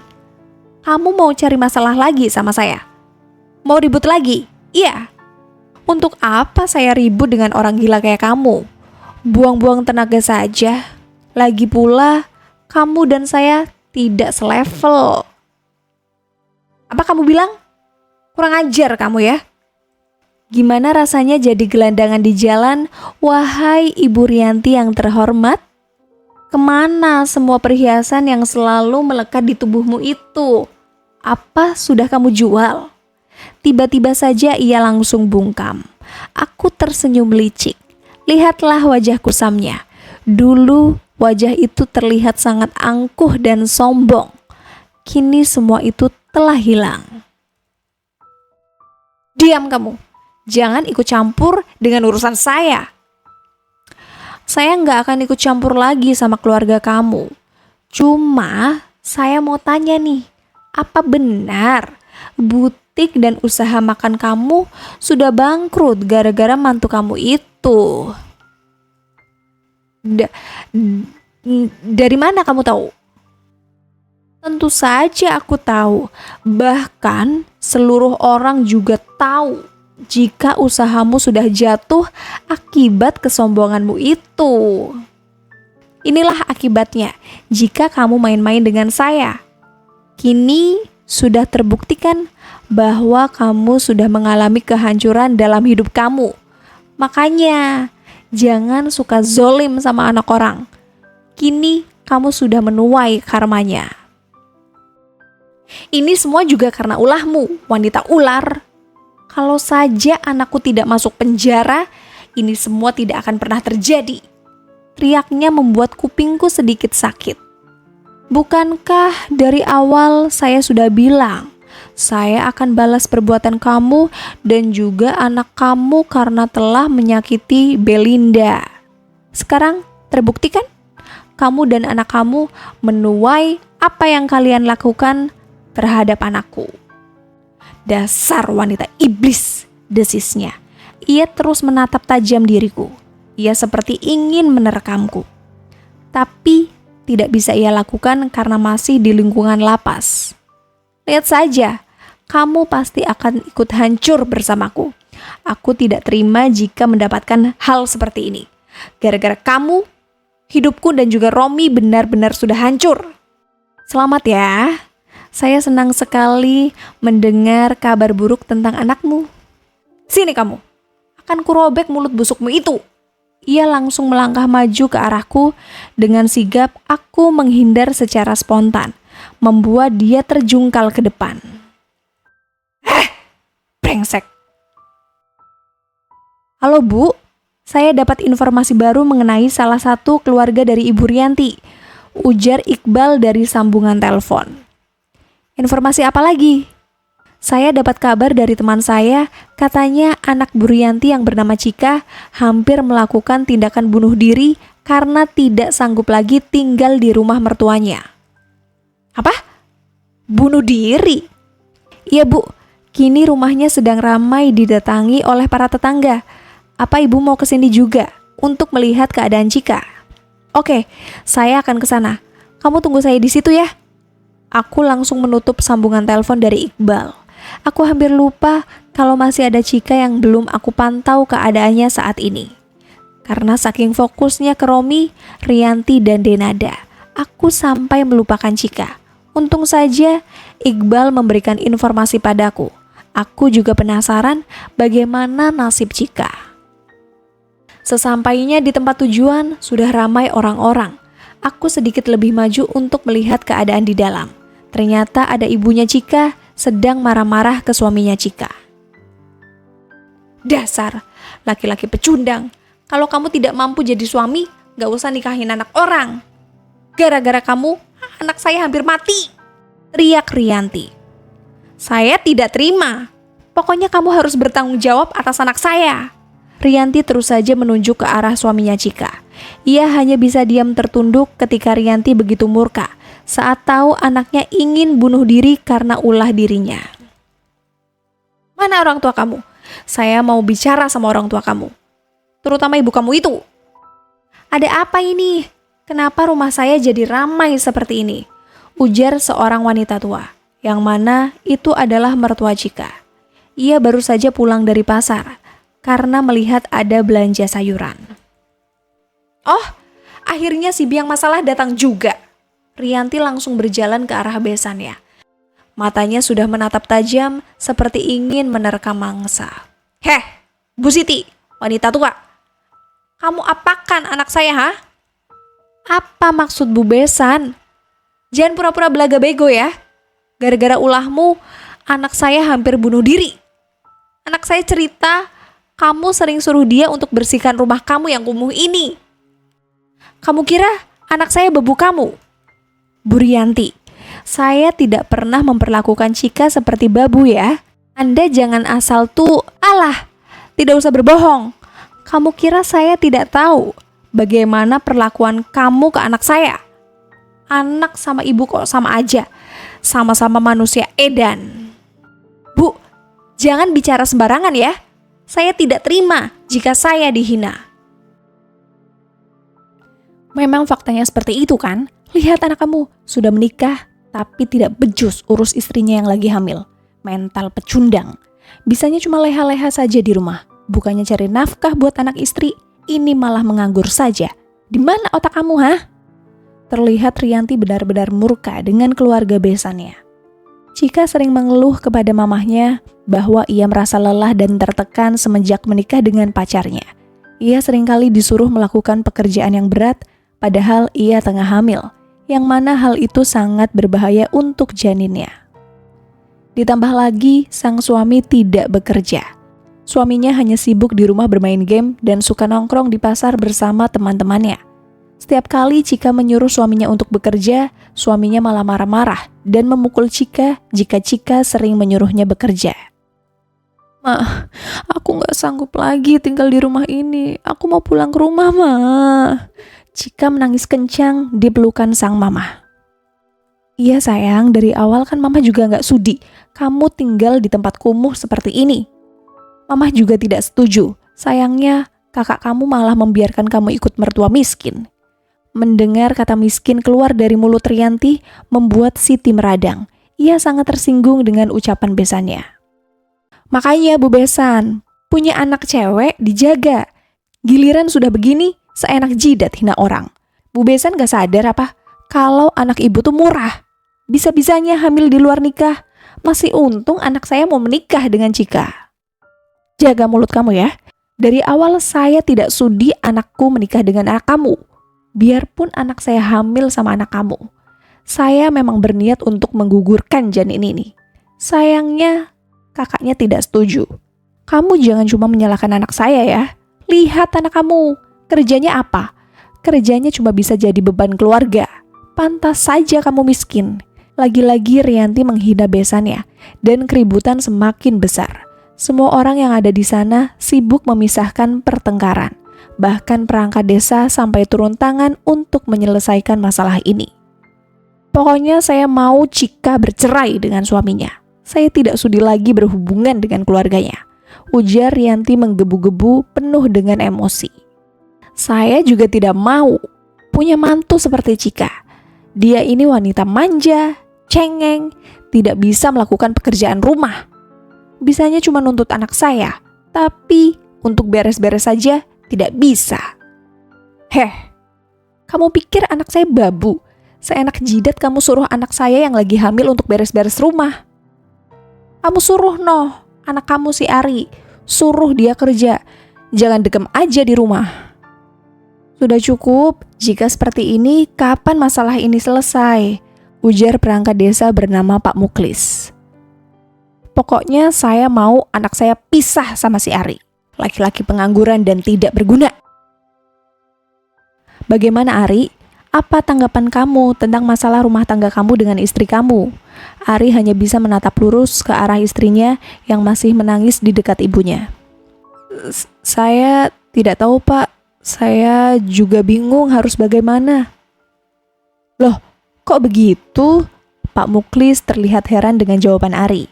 Kamu mau cari masalah lagi sama saya? Mau ribut lagi? Iya. Untuk apa saya ribut dengan orang gila kayak kamu? Buang-buang tenaga saja. Lagi pula, kamu dan saya tidak selevel. Apa kamu bilang? Kurang ajar kamu ya. Gimana rasanya jadi gelandangan di jalan, wahai Ibu Rianti yang terhormat? Kemana semua perhiasan yang selalu melekat di tubuhmu itu? Apa sudah kamu jual? Tiba-tiba saja ia langsung bungkam. Aku tersenyum licik. Lihatlah wajah kusamnya. Dulu wajah itu terlihat sangat angkuh dan sombong. Kini semua itu telah hilang. Diam kamu. Jangan ikut campur dengan urusan saya. Saya nggak akan ikut campur lagi sama keluarga kamu. Cuma saya mau tanya nih, apa benar butik dan usaha makan kamu sudah bangkrut gara-gara mantu kamu itu? Dari mana kamu tahu? Tentu saja aku tahu. Bahkan seluruh orang juga tahu jika usahamu sudah jatuh akibat kesombonganmu itu. Inilah akibatnya jika kamu main-main dengan saya. Kini sudah terbuktikan bahwa kamu sudah mengalami kehancuran dalam hidup kamu. Makanya jangan suka zolim sama anak orang. Kini kamu sudah menuai karmanya. Ini semua juga karena ulahmu, wanita ular. Kalau saja anakku tidak masuk penjara, ini semua tidak akan pernah terjadi. Teriaknya membuat kupingku sedikit sakit. Bukankah dari awal saya sudah bilang, saya akan balas perbuatan kamu dan juga anak kamu karena telah menyakiti Belinda. Sekarang terbukti kan? Kamu dan anak kamu menuai apa yang kalian lakukan terhadap anakku. Dasar wanita iblis, desisnya. Ia terus menatap tajam diriku. Ia seperti ingin menerkamku. Tapi tidak bisa ia lakukan karena masih di lingkungan lapas. Lihat saja, kamu pasti akan ikut hancur bersamaku. Aku tidak terima jika mendapatkan hal seperti ini. Gara-gara kamu, hidupku dan juga Romi benar-benar sudah hancur. Selamat ya. Saya senang sekali mendengar kabar buruk tentang anakmu. Sini kamu, akan kurobek mulut busukmu itu. Ia langsung melangkah maju ke arahku. Dengan sigap aku menghindar secara spontan, membuat dia terjungkal ke depan. Brengsek. Halo Bu, saya dapat informasi baru mengenai salah satu keluarga dari Ibu Rianti, ujar Iqbal dari sambungan telepon. Informasi apa lagi? Saya dapat kabar dari teman saya, katanya anak Bu Rianti yang bernama Cika hampir melakukan tindakan bunuh diri karena tidak sanggup lagi tinggal di rumah mertuanya. Apa? Bunuh diri? Iya Bu, kini rumahnya sedang ramai didatangi oleh para tetangga. Apa Ibu mau kesini juga untuk melihat keadaan Cika? Oke, saya akan ke sana. Kamu tunggu saya di situ ya. Aku langsung menutup sambungan telepon dari Iqbal. Aku hampir lupa kalau masih ada Cika yang belum aku pantau keadaannya saat ini. Karena saking fokusnya ke Romi, Rianti, dan Denada, aku sampai melupakan Cika. Untung saja Iqbal memberikan informasi padaku. Aku juga penasaran bagaimana nasib Cika. Sesampainya di tempat tujuan, sudah ramai orang-orang. Aku sedikit lebih maju untuk melihat keadaan di dalam. Ternyata ada ibunya Cika sedang marah-marah ke suaminya Cika. Dasar laki-laki pecundang. Kalau kamu tidak mampu jadi suami, gak usah nikahin anak orang. Gara-gara kamu, anak saya hampir mati. Teriak Rianti. Saya tidak terima. Pokoknya kamu harus bertanggung jawab atas anak saya. Rianti terus saja menunjuk ke arah suaminya Cika. Ia hanya bisa diam tertunduk ketika Rianti begitu murka saat tahu anaknya ingin bunuh diri karena ulah dirinya. Mana orang tua kamu? Saya mau bicara sama orang tua kamu. Terutama ibu kamu itu. Ada apa ini? Kenapa rumah saya jadi ramai seperti ini? Ujar seorang wanita tua, yang mana itu adalah mertua Chika. Ia baru saja pulang dari pasar, karena melihat ada belanja sayuran. Oh, akhirnya si biang masalah datang juga. Rianti langsung berjalan ke arah besannya. Matanya sudah menatap tajam, seperti ingin menerkam mangsa. Heh, Bu Siti, wanita tua. Kamu apakan anak saya, ha? Apa maksud Bu Besan? Jangan pura-pura belaga bego ya. Gara-gara ulahmu, anak saya hampir bunuh diri. Anak saya cerita, kamu sering suruh dia untuk bersihkan rumah kamu yang kumuh ini. Kamu kira anak saya bebu kamu? Bu Rianti, saya tidak pernah memperlakukan Chika seperti babu ya. Anda jangan asal alah, tidak usah berbohong. Kamu kira saya tidak tahu bagaimana perlakuan kamu ke anak saya? Anak sama ibu kok sama aja, sama-sama manusia edan. Bu, jangan bicara sembarangan ya. Saya tidak terima jika saya dihina. Memang faktanya seperti itu kan? Lihat anak kamu, sudah menikah tapi tidak becus urus istrinya yang lagi hamil. Mental pecundang. Bisanya cuma leha-leha saja di rumah. Bukannya cari nafkah buat anak istri, ini malah menganggur saja. Di mana otak kamu, ha? Terlihat Rianti benar-benar murka dengan keluarga besannya. Chika sering mengeluh kepada mamahnya bahwa ia merasa lelah dan tertekan semenjak menikah dengan pacarnya. Ia seringkali disuruh melakukan pekerjaan yang berat, padahal ia tengah hamil, yang mana hal itu sangat berbahaya untuk janinnya. Ditambah lagi, sang suami tidak bekerja. Suaminya hanya sibuk di rumah bermain game dan suka nongkrong di pasar bersama teman-temannya. Setiap kali Chika menyuruh suaminya untuk bekerja, suaminya malah marah-marah dan memukul Chika jika Chika sering menyuruhnya bekerja. "Ma, aku gak sanggup lagi tinggal di rumah ini. Aku mau pulang ke rumah, Ma." Chika menangis kencang di pelukan sang mama. "Iya sayang, dari awal kan mama juga gak sudi kamu tinggal di tempat kumuh seperti ini. Mama juga tidak setuju. Sayangnya kakak kamu malah membiarkan kamu ikut mertua miskin." Mendengar kata miskin keluar dari mulut Rianti membuat Siti meradang. Ia sangat tersinggung dengan ucapan besannya. "Makanya Bu Besan, punya anak cewek dijaga. Giliran sudah begini, seenak jidat hina orang. Bu Besan gak sadar apa? Kalau anak ibu tuh murah. Bisa-bisanya hamil di luar nikah. Masih untung anak saya mau menikah dengan Chika." "Jaga mulut kamu ya. Dari awal saya tidak sudi anakku menikah dengan anak kamu. Biarpun anak saya hamil sama anak kamu. Saya memang berniat untuk menggugurkan janin ini. Sayangnya kakaknya tidak setuju. Kamu jangan cuma menyalahkan anak saya ya. Lihat anak kamu, kerjanya apa? Kerjanya cuma bisa jadi beban keluarga. Pantas saja kamu miskin." Lagi-lagi Rianti menghina besannya dan keributan semakin besar. Semua orang yang ada di sana sibuk memisahkan pertengkaran. Bahkan perangkat desa sampai turun tangan untuk menyelesaikan masalah ini. "Pokoknya saya mau Chika bercerai dengan suaminya. Saya tidak sudi lagi berhubungan dengan keluarganya," ujar Rianti menggebu-gebu penuh dengan emosi. "Saya juga tidak mau punya mantu seperti Chika. Dia ini wanita manja, cengeng, tidak bisa melakukan pekerjaan rumah. Bisanya cuma nuntut anak saya, tapi untuk beres-beres saja tidak bisa. Heh, kamu pikir anak saya babu? Seenak jidat kamu suruh anak saya yang lagi hamil untuk beres-beres rumah. Kamu suruh anak kamu si Ari, suruh dia kerja. Jangan degem aja di rumah." "Sudah cukup, jika seperti ini kapan masalah ini selesai?" ujar perangkat desa bernama Pak Muklis. "Pokoknya saya mau anak saya pisah sama si Ari. Laki-laki pengangguran dan tidak berguna." "Bagaimana Ari? Apa tanggapan kamu tentang masalah rumah tangga kamu dengan istri kamu?" Ari hanya bisa menatap lurus ke arah istrinya yang masih menangis di dekat ibunya. Saya tidak tahu Pak. Saya juga bingung harus bagaimana." "Loh, kok begitu?" Pak Muklis terlihat heran dengan jawaban Ari.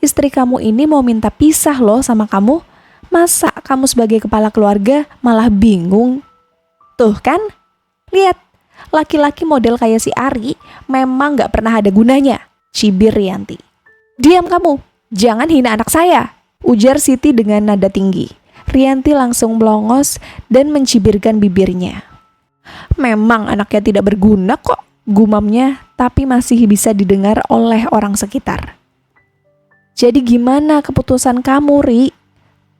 Istri kamu ini mau minta pisah loh sama kamu. Masa kamu sebagai kepala keluarga malah bingung? Tuh kan, lihat, laki-laki model kayak si Ari memang gak pernah ada gunanya, cibir Rianti. Diam kamu, jangan hina anak saya, ujar Siti dengan nada tinggi. Rianti langsung melongos dan mencibirkan bibirnya. Memang anaknya tidak berguna kok, gumamnya, tapi masih bisa didengar oleh orang sekitar. Jadi gimana keputusan kamu, Ri?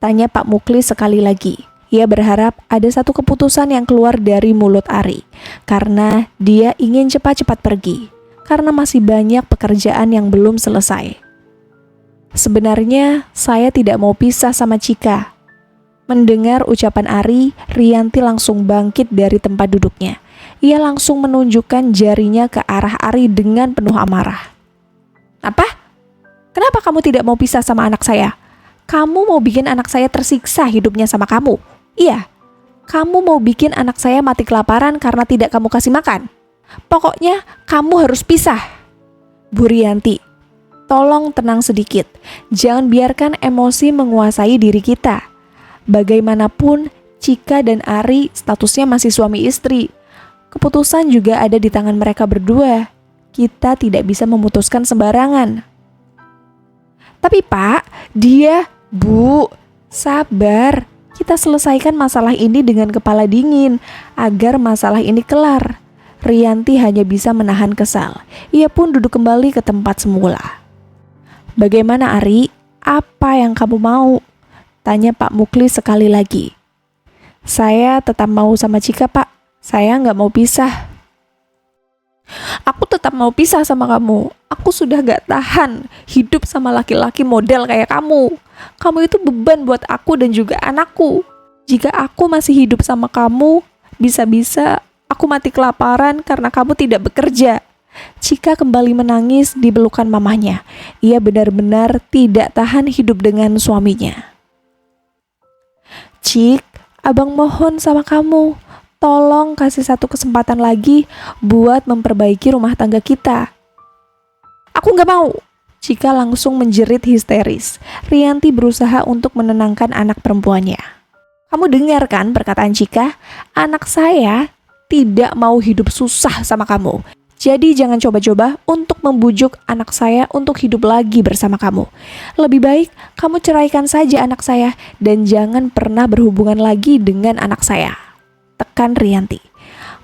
Tanya Pak Muklis sekali lagi. Ia berharap ada satu keputusan yang keluar dari mulut Ari, karena dia ingin cepat-cepat pergi, karena masih banyak pekerjaan yang belum selesai. Sebenarnya saya tidak mau pisah sama Cika. Mendengar ucapan Ari, Rianti langsung bangkit dari tempat duduknya. Ia langsung menunjukkan jarinya ke arah Ari dengan penuh amarah. Apa? Kenapa kamu tidak mau pisah sama anak saya? Kamu mau bikin anak saya tersiksa hidupnya sama kamu? Iya, kamu mau bikin anak saya mati kelaparan karena tidak kamu kasih makan? Pokoknya kamu harus pisah. Bu Rianti, tolong tenang sedikit. Jangan biarkan emosi menguasai diri kita. Bagaimanapun, Cika dan Ari statusnya masih suami istri. Keputusan juga ada di tangan mereka berdua. Kita tidak bisa memutuskan sembarangan. Tapi Pak, Bu, sabar. Kita selesaikan masalah ini dengan kepala dingin agar masalah ini kelar. Rianti hanya bisa menahan kesal. Ia pun duduk kembali ke tempat semula. Bagaimana Ari? Apa yang kamu mau? Tanya Pak Muklis sekali lagi. Saya tetap mau sama Cika, Pak. Saya nggak mau pisah. Aku tetap mau pisah sama kamu. Aku sudah gak tahan hidup sama laki-laki model kayak kamu. Kamu itu beban buat aku dan juga anakku. Jika aku masih hidup sama kamu, bisa-bisa aku mati kelaparan karena kamu tidak bekerja. Cika kembali menangis di pelukan mamahnya. Ia benar-benar tidak tahan hidup dengan suaminya. Cik, abang mohon sama kamu. Tolong kasih satu kesempatan lagi buat memperbaiki rumah tangga kita. Aku gak mau. Cika langsung menjerit histeris. Rianti berusaha untuk menenangkan anak perempuannya. Kamu dengar kan perkataan Cika? Anak saya tidak mau hidup susah sama kamu. Jadi jangan coba-coba untuk membujuk anak saya untuk hidup lagi bersama kamu. Lebih baik kamu ceraikan saja anak saya dan jangan pernah berhubungan lagi dengan anak saya. Tekan Rianti.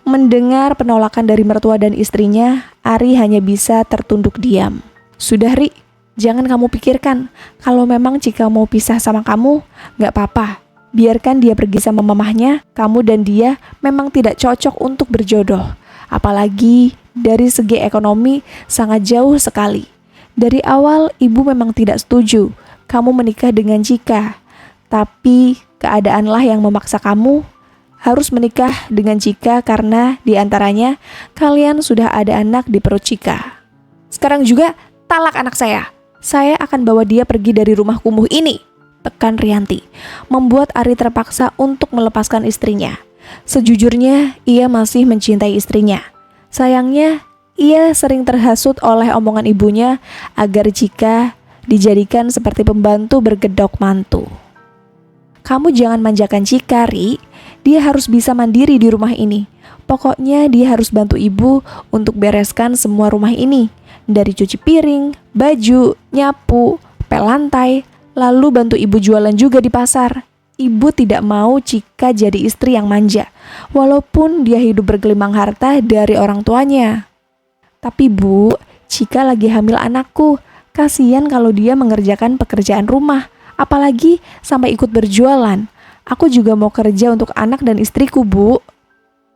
Mendengar penolakan dari mertua dan istrinya, Ari hanya bisa tertunduk diam. Sudah Ri, jangan kamu pikirkan. Kalau memang Cika mau pisah sama kamu, gak apa-apa. Biarkan dia pergi sama mamahnya, kamu dan dia memang tidak cocok untuk berjodoh. Apalagi dari segi ekonomi sangat jauh sekali. Dari awal ibu memang tidak setuju kamu menikah dengan Cika. Tapi keadaanlah yang memaksa kamu harus menikah dengan Cika karena diantaranya kalian sudah ada anak di perut Cika. Sekarang juga talak anak saya. Saya akan bawa dia pergi dari rumah kumuh ini. Tekan Rianti, membuat Ari terpaksa untuk melepaskan istrinya. Sejujurnya, ia masih mencintai istrinya. Sayangnya, ia sering terhasut oleh omongan ibunya agar Cika dijadikan seperti pembantu bergedok mantu. Kamu jangan manjakan Cika, Ri. Dia harus bisa mandiri di rumah ini. Pokoknya dia harus bantu ibu untuk bereskan semua rumah ini. Dari cuci piring, baju, nyapu, pel lantai, lalu bantu ibu jualan juga di pasar. Ibu tidak mau Cika jadi istri yang manja, walaupun dia hidup bergelimang harta dari orang tuanya. Tapi Bu, Cika lagi hamil anakku. Kasian kalau dia mengerjakan pekerjaan rumah, apalagi sampai ikut berjualan. Aku juga mau kerja untuk anak dan istriku, Bu.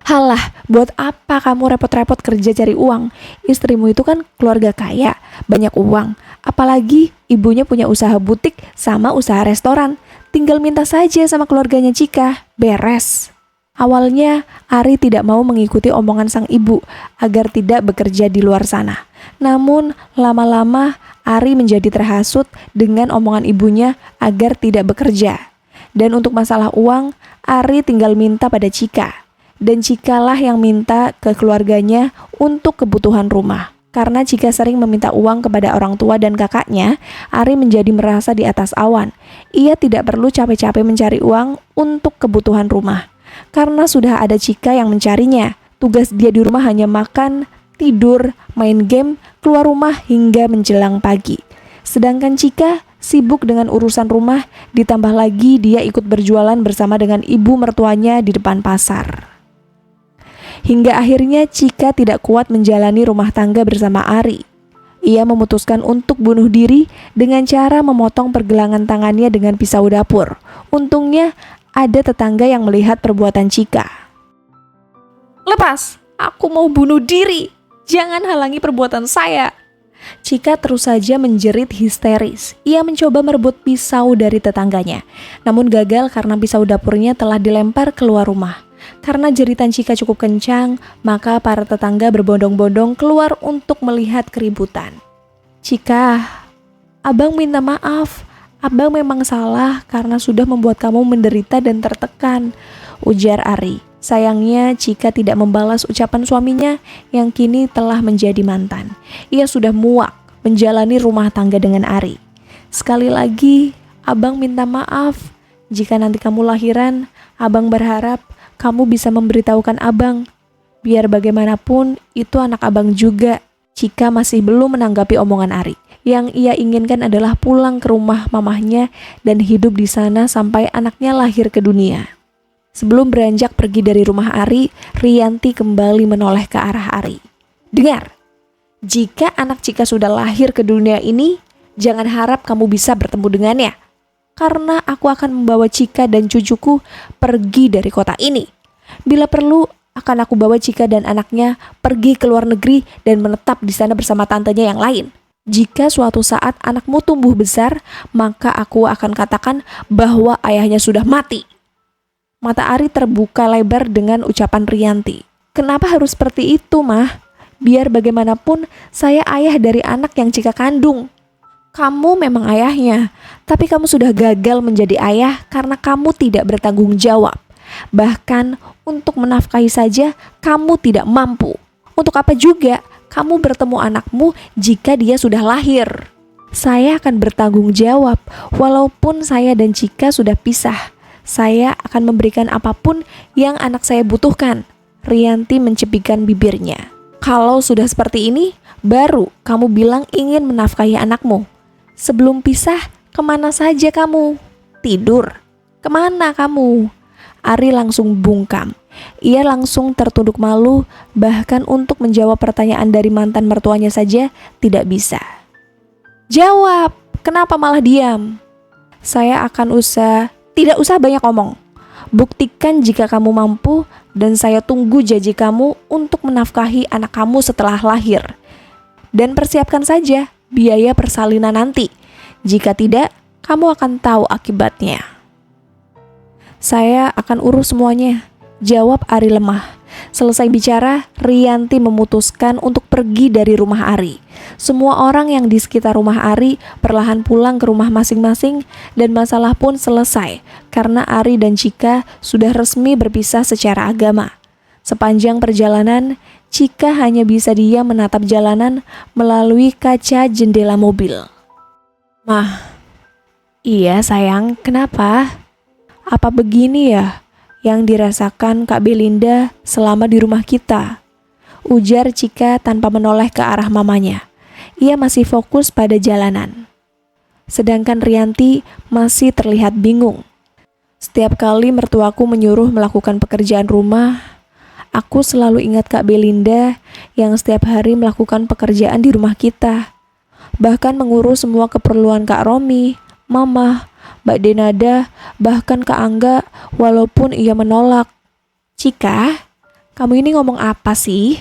Halah, buat apa kamu repot-repot kerja cari uang? Istrimu itu kan keluarga kaya, banyak uang. Apalagi ibunya punya usaha butik sama usaha restoran. Tinggal minta saja sama keluarganya Cika, beres. Awalnya, Ari tidak mau mengikuti omongan sang ibu agar tidak bekerja di luar sana. Namun, lama-lama Ari menjadi terhasut dengan omongan ibunya agar tidak bekerja. Dan untuk masalah uang, Ari tinggal minta pada Cika. Dan Cikalah yang minta ke keluarganya untuk kebutuhan rumah. Karena jika sering meminta uang kepada orang tua dan kakaknya, Ari menjadi merasa di atas awan. Ia tidak perlu capek-capek mencari uang untuk kebutuhan rumah. Karena sudah ada Chika yang mencarinya. Tugas dia di rumah hanya makan, tidur, main game, keluar rumah hingga menjelang pagi. Sedangkan Chika sibuk dengan urusan rumah, ditambah lagi dia ikut berjualan bersama dengan ibu mertuanya di depan pasar. Hingga akhirnya Chika tidak kuat menjalani rumah tangga bersama Ari. Ia memutuskan untuk bunuh diri dengan cara memotong pergelangan tangannya dengan pisau dapur. Untungnya ada tetangga yang melihat perbuatan Chika. "Lepas, aku mau bunuh diri. Jangan halangi perbuatan saya." Chika terus saja menjerit histeris. Ia mencoba merebut pisau dari tetangganya, namun gagal karena pisau dapurnya telah dilempar keluar rumah. Karena jeritan Chika cukup kencang, maka para tetangga berbondong-bondong keluar untuk melihat keributan. "Chika, abang minta maaf. Abang memang salah karena sudah membuat kamu menderita dan tertekan," ujar Ari. Sayangnya Chika tidak membalas ucapan suaminya yang kini telah menjadi mantan. Ia sudah muak menjalani rumah tangga dengan Ari. "Sekali lagi, abang minta maaf. Jika nanti kamu lahiran, abang berharap kamu bisa memberitahukan abang. Biar bagaimanapun, itu anak abang juga." Chika masih belum menanggapi omongan Ari. Yang ia inginkan adalah pulang ke rumah mamahnya dan hidup di sana sampai anaknya lahir ke dunia. Sebelum beranjak pergi dari rumah Ari, Rianti kembali menoleh ke arah Ari. "Dengar, jika anak Chika sudah lahir ke dunia ini, jangan harap kamu bisa bertemu dengannya. Karena aku akan membawa Chika dan cucuku pergi dari kota ini. Bila perlu, akan aku bawa Chika dan anaknya pergi ke luar negeri dan menetap di sana bersama tantenya yang lain. Jika suatu saat anakmu tumbuh besar, maka aku akan katakan bahwa ayahnya sudah mati." Mata Ari terbuka lebar dengan ucapan Rianti. "Kenapa harus seperti itu, Mah? Biar bagaimanapun, saya ayah dari anak yang Chika kandung. Kamu memang ayahnya, tapi kamu sudah gagal menjadi ayah karena kamu tidak bertanggung jawab. Bahkan untuk menafkahi saja kamu tidak mampu. Untuk apa juga kamu bertemu anakmu jika dia sudah lahir? Saya akan bertanggung jawab walaupun saya dan Chika sudah pisah. Saya akan memberikan apapun yang anak saya butuhkan." Rianti mencepikan bibirnya. "Kalau sudah seperti ini, baru kamu bilang ingin menafkahi anakmu. Sebelum pisah, kemana saja kamu? Tidur? Kemana kamu?" Ari langsung bungkam. Ia langsung tertunduk malu, bahkan untuk menjawab pertanyaan dari mantan mertuanya saja tidak bisa. "Jawab, kenapa malah diam?" "Saya akan Tidak usah banyak ngomong. Buktikan jika kamu mampu dan saya tunggu janji kamu untuk menafkahi anak kamu setelah lahir. Dan persiapkan saja biaya persalinan nanti. Jika tidak, kamu akan tahu akibatnya." "Saya akan urus semuanya," jawab Ari lemah. Selesai bicara, Rianti memutuskan untuk pergi dari rumah Ari. Semua orang yang di sekitar rumah Ari perlahan pulang ke rumah masing-masing dan masalah pun selesai karena Ari dan Chika sudah resmi berpisah secara agama. Sepanjang perjalanan, Chika hanya bisa diam menatap jalanan melalui kaca jendela mobil. "Mah." "Iya sayang, kenapa? Apa begini ya yang dirasakan Kak Belinda selama di rumah kita?" ujar Chika tanpa menoleh ke arah mamanya. Ia masih fokus pada jalanan. Sedangkan Rianti masih terlihat bingung. "Setiap kali mertuaku menyuruh melakukan pekerjaan rumah, aku selalu ingat Kak Belinda yang setiap hari melakukan pekerjaan di rumah kita. Bahkan mengurus semua keperluan Kak Romi, Mama, Mbak Denada, bahkan Kak Angga walaupun ia menolak." "Chika, kamu ini ngomong apa sih?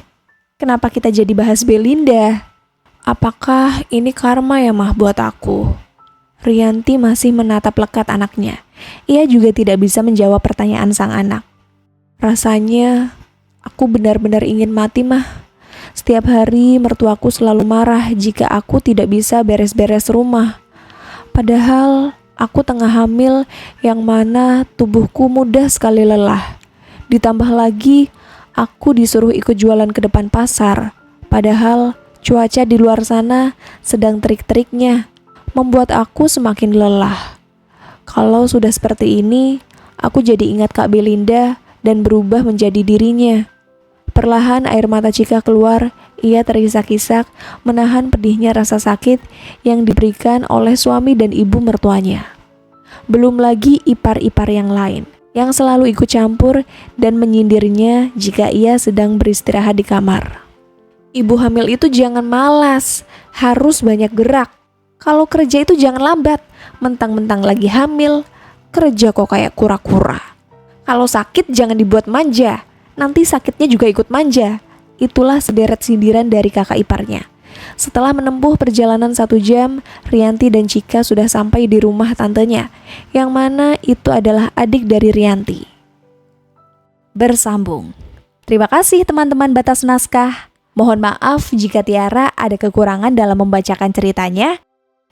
Kenapa kita jadi bahas Belinda? Apakah ini karma ya Mah buat aku?" Rianti masih menatap lekat anaknya. Ia juga tidak bisa menjawab pertanyaan sang anak. "Rasanya aku benar-benar ingin mati Mah. Setiap hari mertuaku selalu marah jika aku tidak bisa beres-beres rumah. Padahal aku tengah hamil yang mana tubuhku mudah sekali lelah. Ditambah lagi aku disuruh ikut jualan ke depan pasar. Padahal Cuaca di luar sana sedang terik-teriknya, membuat aku semakin lelah. Kalau sudah seperti ini, aku jadi ingat Kak Belinda dan berubah menjadi dirinya. Perlahan air mata Cika keluar, ia terisak-isak menahan pedihnya rasa sakit yang diberikan oleh suami dan ibu mertuanya. Belum lagi ipar-ipar yang lain, yang selalu ikut campur dan menyindirnya jika ia sedang beristirahat di kamar. Ibu hamil itu jangan malas, harus banyak gerak. Kalau kerja itu jangan lambat, mentang-mentang lagi hamil, kerja kok kayak kura-kura. Kalau sakit jangan dibuat manja, nanti sakitnya juga ikut manja. Itulah sederet sindiran dari kakak iparnya. Setelah menempuh perjalanan 1 jam, Rianti dan Cika sudah sampai di rumah tantenya, yang mana itu adalah adik dari Rianti. Bersambung. Terima kasih teman-teman Batas Naskah. Mohon maaf jika Tiara ada kekurangan dalam membacakan ceritanya.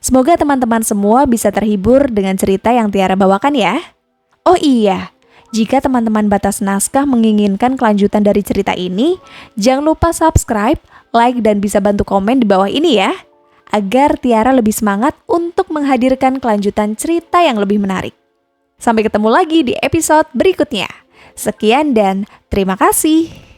Semoga teman-teman semua bisa terhibur dengan cerita yang Tiara bawakan ya. Oh iya, jika teman-teman Batas Naskah menginginkan kelanjutan dari cerita ini, jangan lupa subscribe, like, dan bisa bantu komen di bawah ini ya, agar Tiara lebih semangat untuk menghadirkan kelanjutan cerita yang lebih menarik. Sampai ketemu lagi di episode berikutnya. Sekian dan terima kasih.